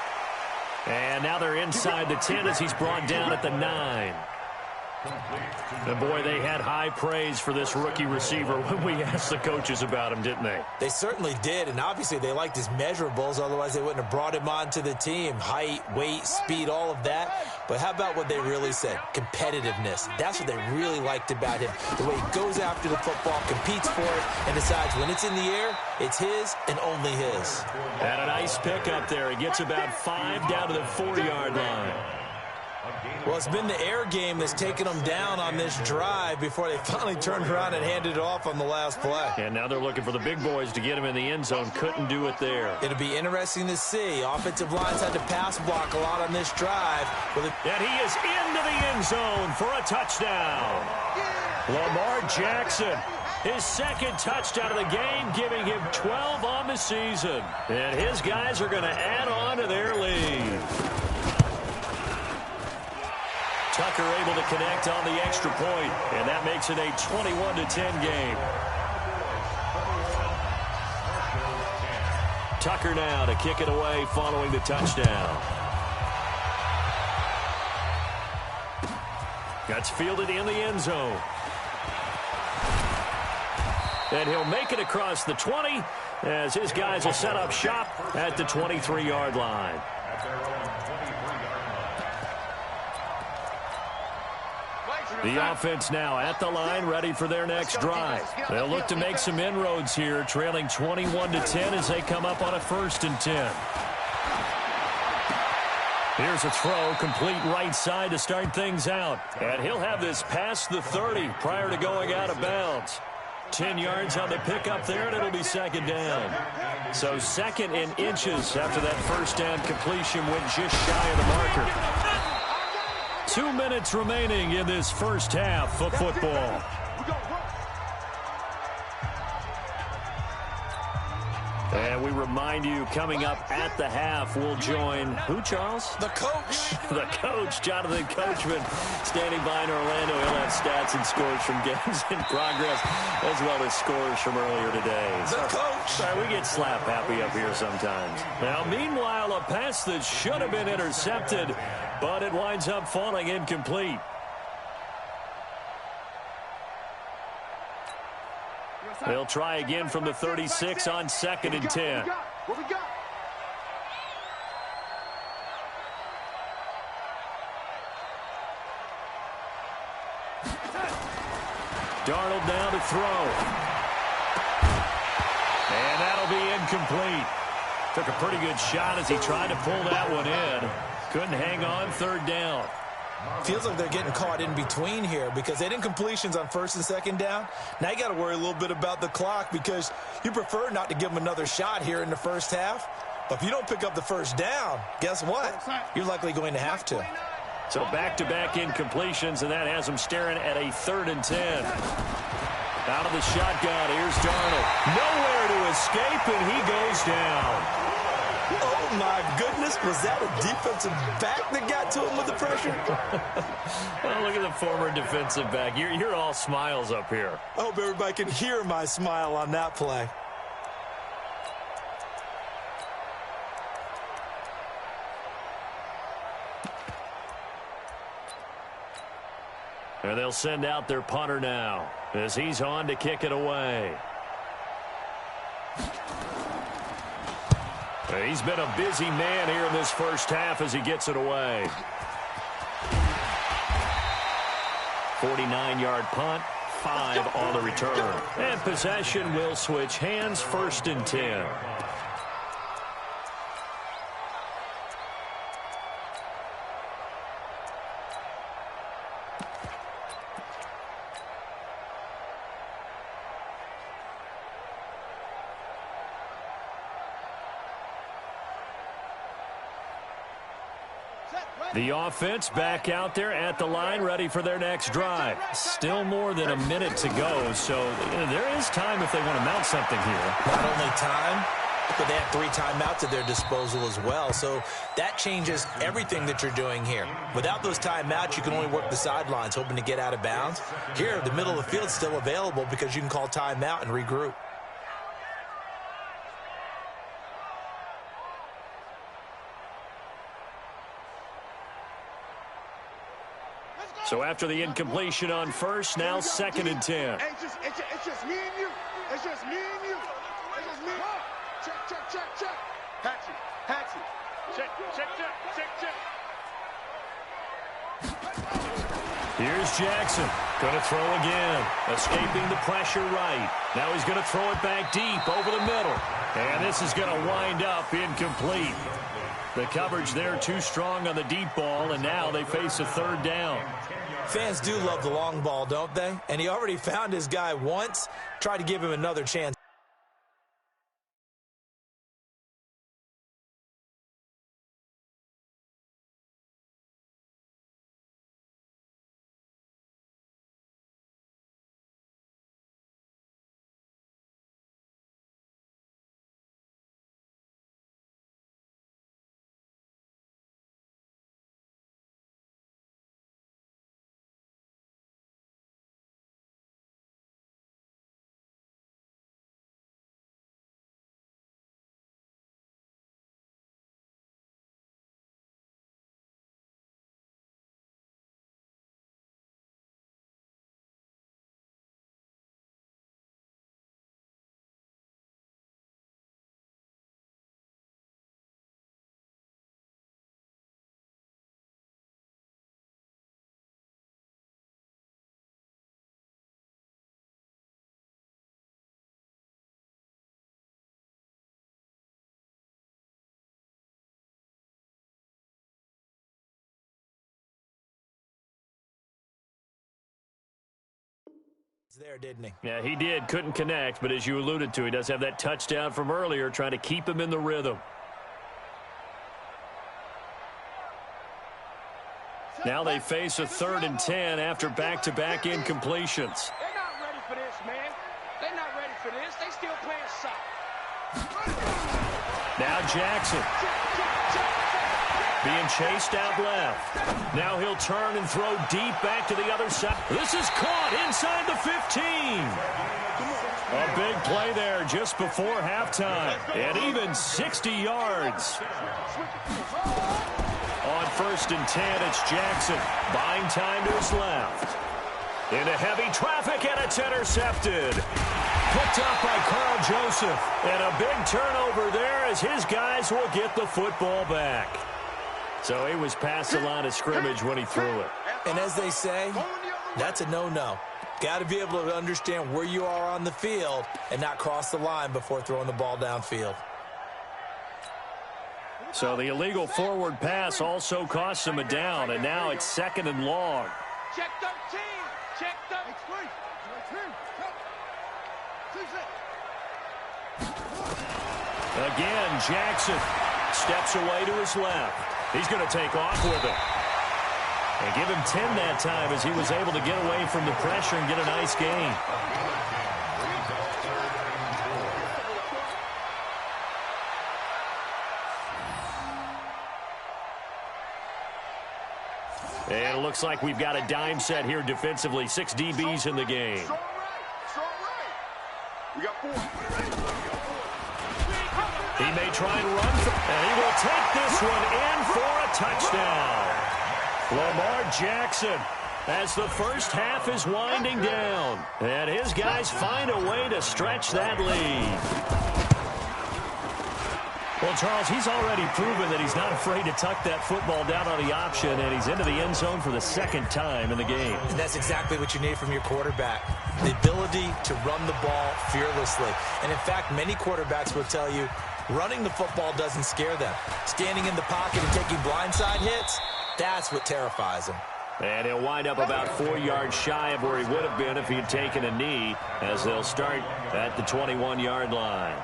And now they're inside the 10 as he's brought down at the 9. And boy, they had high praise for this rookie receiver when we asked the coaches about him, didn't they? They certainly did, and obviously they liked his measurables, otherwise they wouldn't have brought him onto the team. Height, weight, speed, all of that. But how about what they really said? Competitiveness. That's what they really liked about him. The way he goes after the football, competes for it, and decides when it's in the air, it's his and only his. And a nice pickup there. He gets about 5 down to the 4-yard line. Well, it's been the air game that's taken them down on this drive before they finally turned around and handed it off on the last play. And now they're looking for the big boys to get him in the end zone. Couldn't do it there. It'll be interesting to see. Offensive lines had to pass block a lot on this drive. And he is into the end zone for a touchdown. Lamar Jackson, his 2nd touchdown of the game, giving him 12 on the season. And his guys are going to add on to their lead. Tucker able to connect on the extra point, and that makes it a 21-10 game. Tucker now to kick it away following the touchdown. That's fielded in the end zone. And he'll make it across the 20 as his guys will set up shop at the 23-yard line. The offense now at the line, ready for their next drive. They'll look to make some inroads here, trailing 21-10 as they come up on a 1st and 10. Here's a throw, complete right side to start things out. And he'll have this past the 30 prior to going out of bounds. 10 yards on the pickup there, and it'll be 2nd down. So 2nd in inches after that first down completion went just shy of the marker. 2 minutes remaining in this first half of football. And we remind you, coming up at the half, we'll join who, Charles? The coach. The coach, Jonathan Coachman, standing by in Orlando. He'll have stats and scores from games in progress, as well as scores from earlier today. The coach. Sorry, we get slap happy up here sometimes. Now, meanwhile, a pass that should have been intercepted, but it winds up falling incomplete. They'll try again from the 36 on 2nd and 10. What we got? Darnold now to throw. And that'll be incomplete. Took a pretty good shot as he tried to pull that one in. Couldn't hang on 3rd down. Feels like they're getting caught in between here because they had incompletions on 1st and 2nd down. Now you got to worry a little bit about the clock because you prefer not to give them another shot here in the first half. But if you don't pick up the 1st down, guess what? You're likely going to have to. So back-to-back incompletions, and that has them staring at a 3rd and 10. Out of the shotgun, here's Darnold. Nowhere to escape, and he goes down. Oh, my goodness. Was that a defensive back that got to him with the pressure? Oh, look at the former defensive back. You're all smiles up here. I hope everybody can hear my smile on that play. And they'll send out their punter now as he's on to kick it away. He's been a busy man here in this first half as he gets it away. 49-yard punt, 5 on the return. And possession will switch hands, 1st and 10. The offense back out there at the line, ready for their next drive. Still more than a minute to go, so there is time if they want to mount something here. Not only time, but they have 3 timeouts at their disposal as well, so that changes everything that you're doing here. Without those timeouts, you can only work the sidelines, hoping to get out of bounds. Here, the middle of the field's still available because you can call timeout and regroup. So after the incompletion on 1st, now 2nd and 10. Hey, it's just me and you. It's just me and you. It's just me. Check. Patsy. Check. Here's Jackson. Going to throw again. Escaping the pressure right. Now he's going to throw it back deep over the middle. And this is going to wind up incomplete. The coverage there too strong on the deep ball, and now they face a 3rd down. Fans do love the long ball, don't they? And he already found his guy once. Tried to give him another chance. There, didn't he? Yeah, he did. Couldn't connect, but as you alluded to, he does have that touchdown from earlier, trying to keep him in the rhythm. Now they face a 3rd and 10 after back-to-back incompletions. They're not ready for this, man. They're not ready for this. They still playing soft. Now Jackson. Being chased out left. Now he'll turn and throw deep back to the other side. This is caught inside the 15. A big play there just before halftime. And even 60 yards. On 1st and 10, it's Jackson. Buying time to his left. Into heavy traffic, and it's intercepted. Picked up by Carl Joseph. And a big turnover there as his guys will get the football back. So he was past the line of scrimmage when he threw it. And as they say, that's a no-no. Got to be able to understand where you are on the field and not cross the line before throwing the ball downfield. So the illegal forward pass also cost him a down, and now it's 2nd and long. Check 13. Check 13. Again, Jackson steps away to his left. He's going to take off with it. And give him 10 that time as he was able to get away from the pressure and get a nice gain. And it looks like we've got a dime set here defensively. 6 DBs in the game. We got 4. He may try and run, and he will take this one in for a touchdown. Lamar Jackson, as the first half is winding down, and his guys find a way to stretch that lead. Well, Charles, he's already proven that he's not afraid to tuck that football down on the option, and he's into the end zone for the 2nd time in the game. And that's exactly what you need from your quarterback, the ability to run the ball fearlessly. And, in fact, many quarterbacks will tell you running the football doesn't scare them. Standing in the pocket and taking blindside hits, that's what terrifies them. And he'll wind up about 4 yards shy of where he would have been if he had taken a knee, as they'll start at the 21-yard line.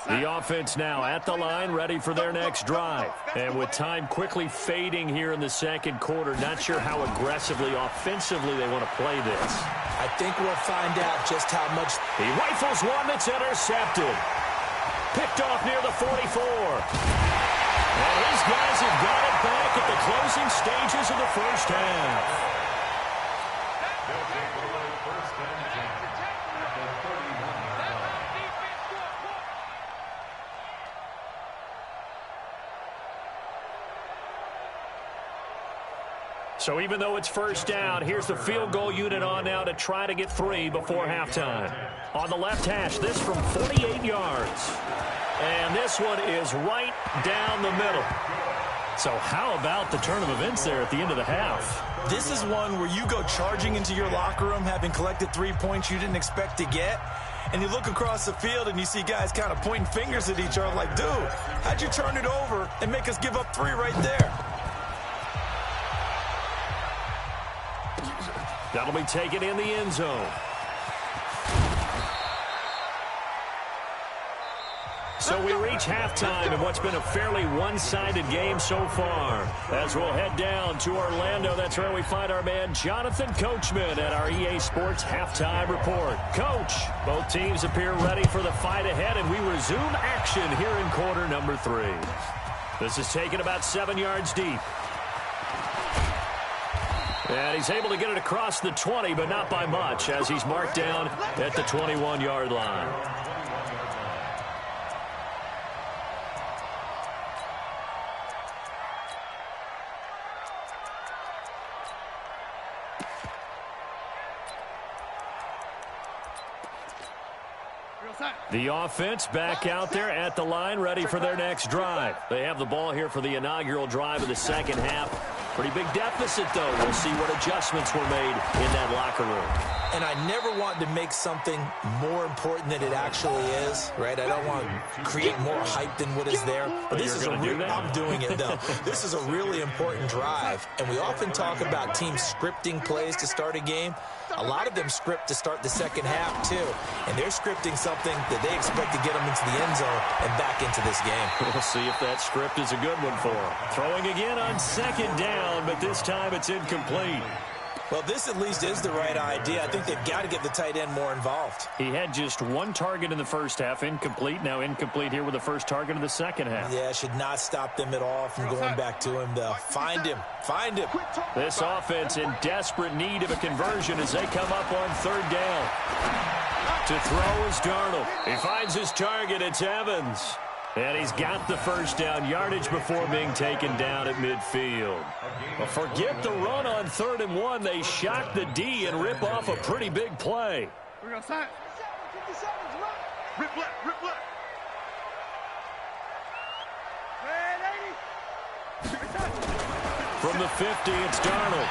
The offense now at the line, ready for their next drive. And with time quickly fading here in the 2nd quarter, not sure how aggressively, offensively they want to play this. I think we'll find out just how much. He rifles one that's intercepted. Picked off near the 44. And his guys have got it back at the closing stages of the first half. So even though it's first down, here's the field goal unit on now to try to get 3 before halftime. On the left hash, this from 48 yards. And this one is right down the middle. So how about the turn of events there at the end of the half? This is one where you go charging into your locker room having collected 3 points you didn't expect to get. And you look across the field and you see guys kind of pointing fingers at each other like, dude, how'd you turn it over and make us give up 3 right there? That'll be taken in the end zone. So we reach halftime in what's been a fairly one-sided game so far. As we'll head down to Orlando, that's where we find our man Jonathan Coachman at our EA Sports Halftime Report. Coach, both teams appear ready for the fight ahead, and we resume action here in quarter number 3. This is taken about 7 yards deep. And he's able to get it across the 20, but not by much, as he's marked down at the 21-yard line. The offense back out there at the line, ready for their next drive. They have the ball here for the inaugural drive of the second half. Pretty big deficit, though. We'll see what adjustments were made in that locker room. And I never want to make something more important than it actually is, right? I don't want to create more hype than what is there. But this is I'm doing it, though. This is a really important drive. And we often talk about teams scripting plays to start a game. A lot of them script to start the second half, too. And they're scripting something that they expect to get them into the end zone and back into this game. We'll see if that script is a good one for them. Throwing again on second down, but this time it's incomplete. Well, this at least is the right idea. I think they've got to get the tight end more involved. He had just one target in the first half, incomplete. Now incomplete here with the first target of the second half. Yeah, should not stop them at all from going back to him, though. Find him. Find him. This offense in desperate need of a conversion as they come up on third down. To throw is Darnold. He finds his target. It's Evans. And he's got the first down yardage before being taken down at midfield. Well, forget the run on 3rd and 1. They shock the D and rip off a pretty big play. We're going to sign. 57, rip left, rip left. From the 50, it's Darnold.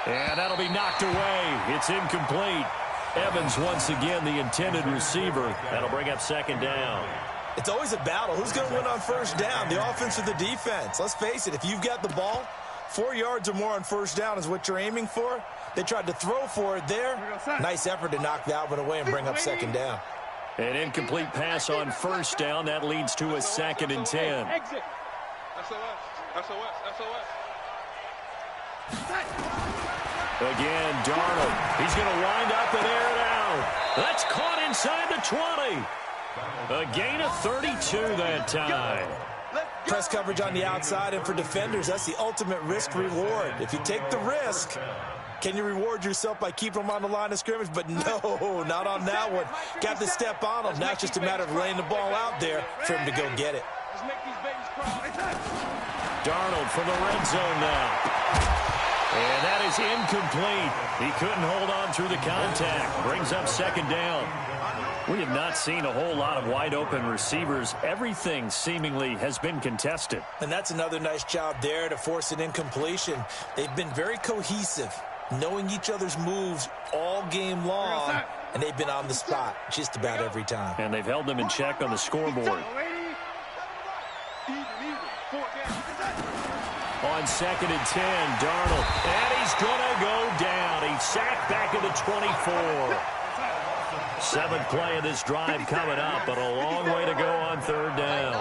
And that'll be knocked away. It's incomplete. Evans once again the intended receiver. That'll bring up second down. It's always a battle. Who's going to win on first down, the offense or the defense? Let's face it, if you've got the ball, 4 yards or more on first down is what you're aiming for. They tried to throw for it there. Nice effort to knock that one away and bring up second down. An incomplete pass on first down. That leads to a 2nd and 10. Exit. SOS. Again, Darnold. He's going to wind up and air it out. That's caught inside the 20. A gain of 32 that time. Press coverage on the outside, and for defenders, that's the ultimate risk-reward. If you take the risk, can you reward yourself by keeping them on the line of scrimmage? But no, not on that one. Got to step on them. Now it's just a matter of laying the ball out there for him to go get it. Darnold from the red zone now. And that is incomplete. He couldn't hold on through the contact. Brings up second down. We have not seen a whole lot of wide-open receivers. Everything seemingly has been contested. And that's another nice job there to force an incompletion. They've been very cohesive, knowing each other's moves all game long, and they've been on the spot just about every time. And they've held them in check on the scoreboard. On 2nd and 10, Darnold. And he's going to go down. He's sacked back at the 24. 7th play of this drive coming up, but a long way to go on third down.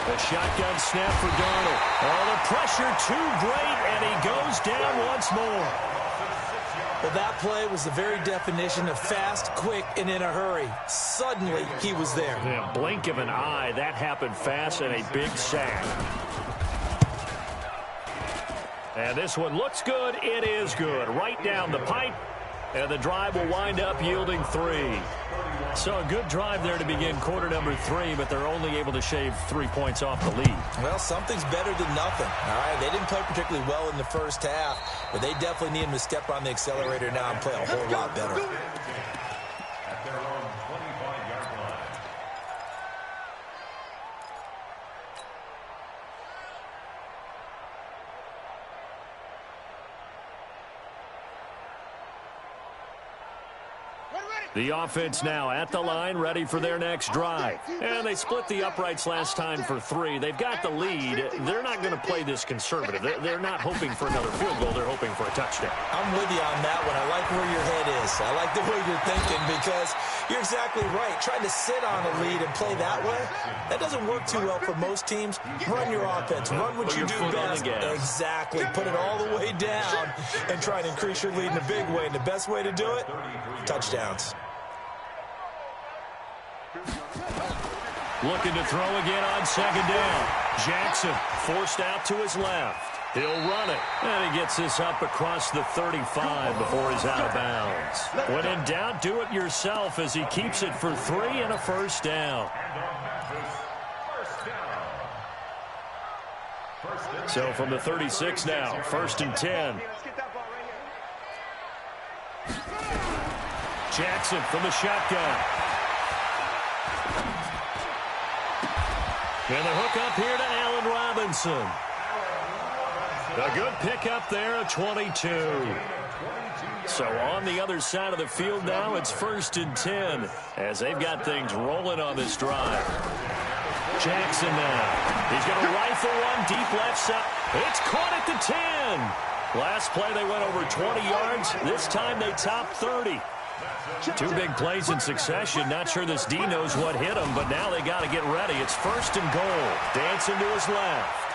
The shotgun snap for Darnold. Oh, the pressure too great, and he goes down once more. Well, that play was the very definition of fast, quick, and in a hurry. Suddenly, he was there. Yeah, blink of an eye, that happened fast, and a big sack. And this one looks good. It is good. Right down the pipe. And the drive will wind up yielding 3. So a good drive there to begin quarter number 3, but they're only able to shave 3 points off the lead. Well, something's better than nothing. All right, they didn't play particularly well in the first half, but they definitely need him to step on the accelerator now and play a whole lot better. At their own 25-yard line. The offense now at the line, ready for their next drive. And they split the uprights last time for 3. They've got the lead. They're not going to play this conservative. They're not hoping for another field goal. They're hoping for a touchdown. I'm with you on that one. I like where your head is. I like the way you're thinking because you're exactly right. Trying to sit on a lead and play that way, that doesn't work too well for most teams. Run your offense. Run what you do best. Exactly. Put it all the way down and try and increase your lead in a big way. And the best way to do it, touchdowns. Looking to throw again on second down. Jackson forced out to his left. He'll run it. And he gets this up across the 35 before he's out of bounds. When in doubt, do it yourself as he keeps it for 3 and a first down. So from the 36 now, 1st and 10. Jackson from the shotgun. And the hook up here to Allen Robinson. A good pickup there at 22. So on the other side of the field now, it's 1st and 10 as they've got things rolling on this drive. Jackson now. He's going to rifle one deep left side. It's caught at the 10. Last play they went over 20 yards. This time they topped 30. 2 big plays in succession. Not sure this D knows what hit him, but now they got to get ready. It's 1st and goal. Dancing to his left.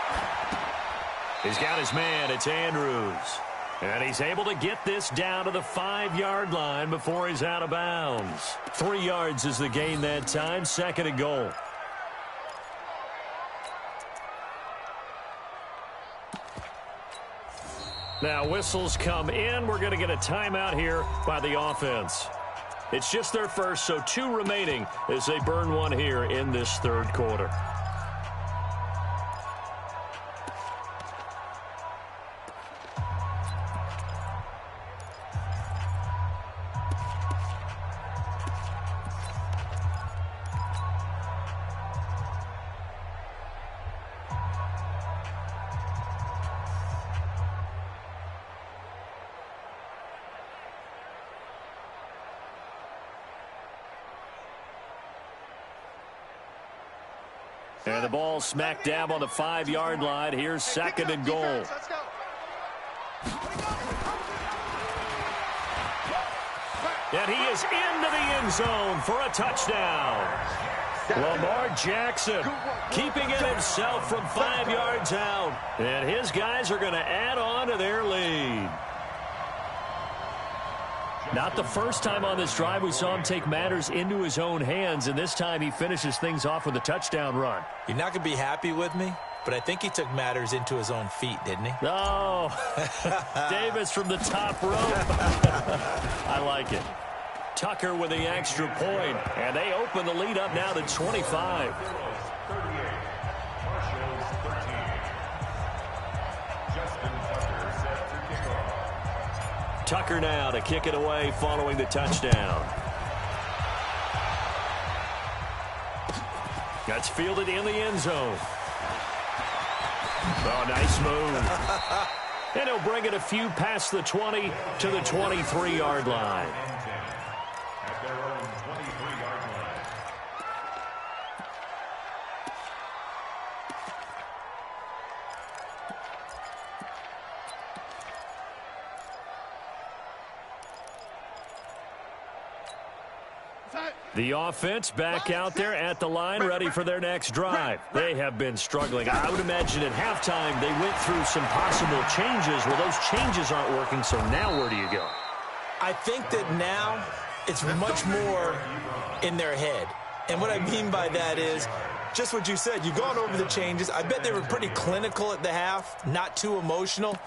He's got his man. It's Andrews. And he's able to get this down to the 5-yard line before he's out of bounds. 3 yards is the gain that time. 2nd and goal. Now whistles come in. We're going to get a timeout here by the offense. It's just their first, so 2 remaining as they burn one here in this 3rd quarter. And the ball smack dab on the 5-yard line. Here's 2nd and goal. And he is into the end zone for a touchdown. Lamar Jackson keeping it himself from 5 yards out. And his guys are going to add on to their lead. Not the first time on this drive we saw him take matters into his own hands, and this time he finishes things off with a touchdown run. You're not going to be happy with me, but I think he took matters into his own feet, didn't he? Oh, Davis from the top rope. I like it. Tucker with the extra point, and they open the lead up now to 25. Tucker now to kick it away following the touchdown. That's fielded in the end zone. Oh, nice move. And he'll bring it a few past the 20 to the 23-yard line. At their own 23-yard line. The offense back out there at the line, ready for their next drive. They have been struggling. I would imagine at halftime they went through some possible changes. Well, those changes aren't working, so now where do you go? I think that now it's much more in their head. And what I mean by that is just what you said. You've gone over the changes. I bet they were pretty clinical at the half, not too emotional.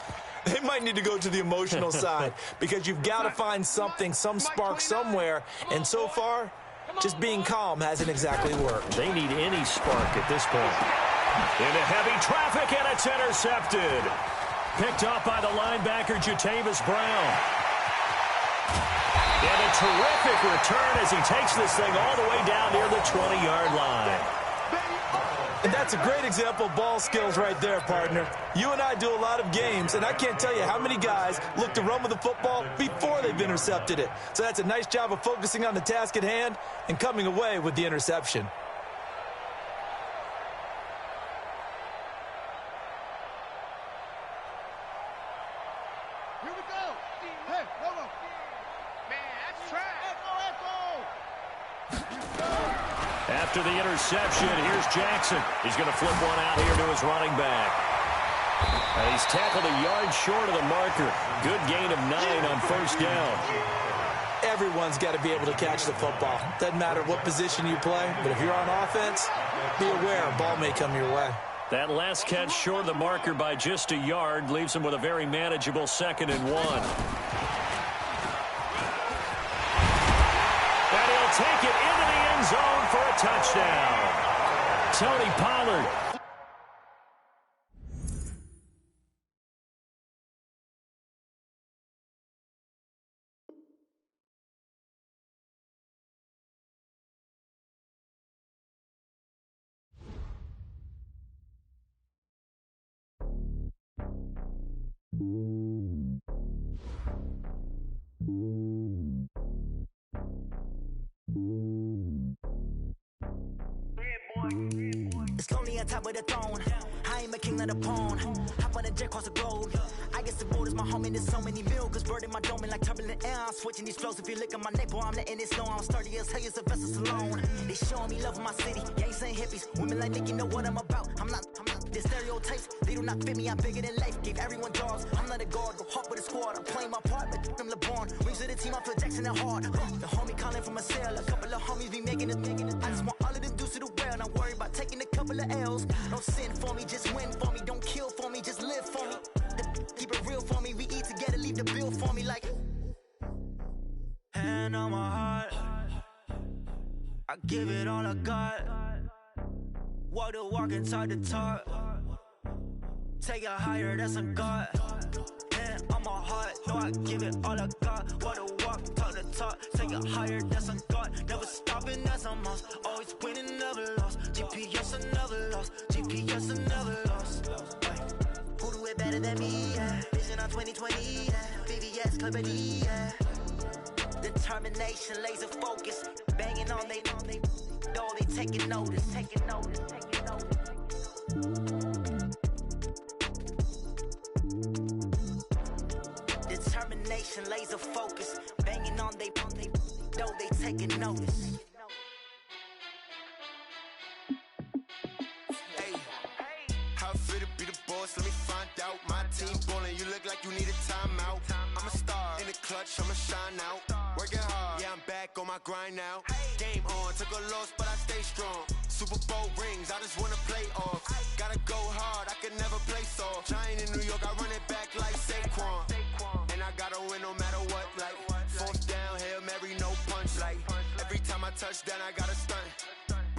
They might need to go to the emotional side because you've got to find something, some spark somewhere. And so far, just being calm hasn't exactly worked. They need any spark at this point. Into heavy traffic, and it's intercepted. Picked off by the linebacker, Jatavis Brown. And a terrific return as he takes this thing all the way down near the 20-yard line. And that's a great example of ball skills right there, partner. You and I do a lot of games, and I can't tell you how many guys look to run with the football before they've intercepted it. So that's a nice job of focusing on the task at hand and coming away with the interception. Here we go. Hey, hold on. Man, that's trash. After the interception, here's Jackson. He's going to flip one out here to his running back. And he's tackled a yard short of the marker. Good gain of 9 on first down. Everyone's got to be able to catch the football. Doesn't matter what position you play, but if you're on offense, be aware a ball may come your way. That last catch short of the marker by just a yard leaves him with a very manageable 2nd and 1. And he'll take it into the end zone for a touchdown. Tony Pollard. It's lonely on top of the throne. I am a king of the pawn. Hop on a jet across the globe. I guess the road is my home and there's so many milkers burning my dome like turbulent air. I'm switching these flows. If you look at my neck, boy, I'm letting it snow. I'm sturdy as hell, Sylvester Stallone. They showing me love in my city. Gangs and hippies. Women like Nick, you know what I'm about. I'm not the stereotypes. They do not fit me. I'm bigger than life. Gave everyone jobs. I'm not a guard. Go hard with a squad. I'm playing my part, but them LeBron. Rings to the team. I feel Jackson and hard. The homie calling from a cell. A couple of homies be making it. I just want all of them dudes to the well. Not worry about taking a couple of L's. Don't sin for me, just win for me. Don't kill for me, just live for me. Keep it real for me. We eat together, leave the bill for me like. Hand on my heart, I give it all I got. Walk the walk and talk the talk. Take it higher, that's a God. Hand on my heart, no, I give it all I got. Walk the walk, talk the talk. Take it higher, that's a God. Never stopping, that's a must. Always winning, never lost. GPS, I never lost. GPS, I never lost. Who do it better than me? Yeah. Vision on 2020. Yeah. VVS, Clarity. Yeah. Determination, laser focus. Banging on they though they taking notice. Taking notice. Taking notice. Determination, laser focus. Banging on they though they taking notice. How fit to be the boss? Let me find out. My team ballin', you look like you need a timeout. I'm a star in the clutch, I'ma shine out. Working hard, yeah, I'm back on my grind now. Game on, took a loss, but I stay strong. Super Bowl rings, I just wanna play off. Gotta go hard, I can never play soft. Giant in New York, I run it back like Saquon. And I gotta win no matter what, like fourth down, Hail Mary, no punch. Like every time I touch down, I gotta stunt.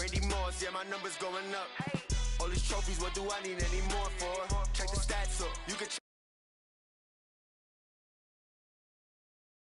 Randy Moss, yeah, my numbers going up. All these trophies, what do I need any more for? Check the stats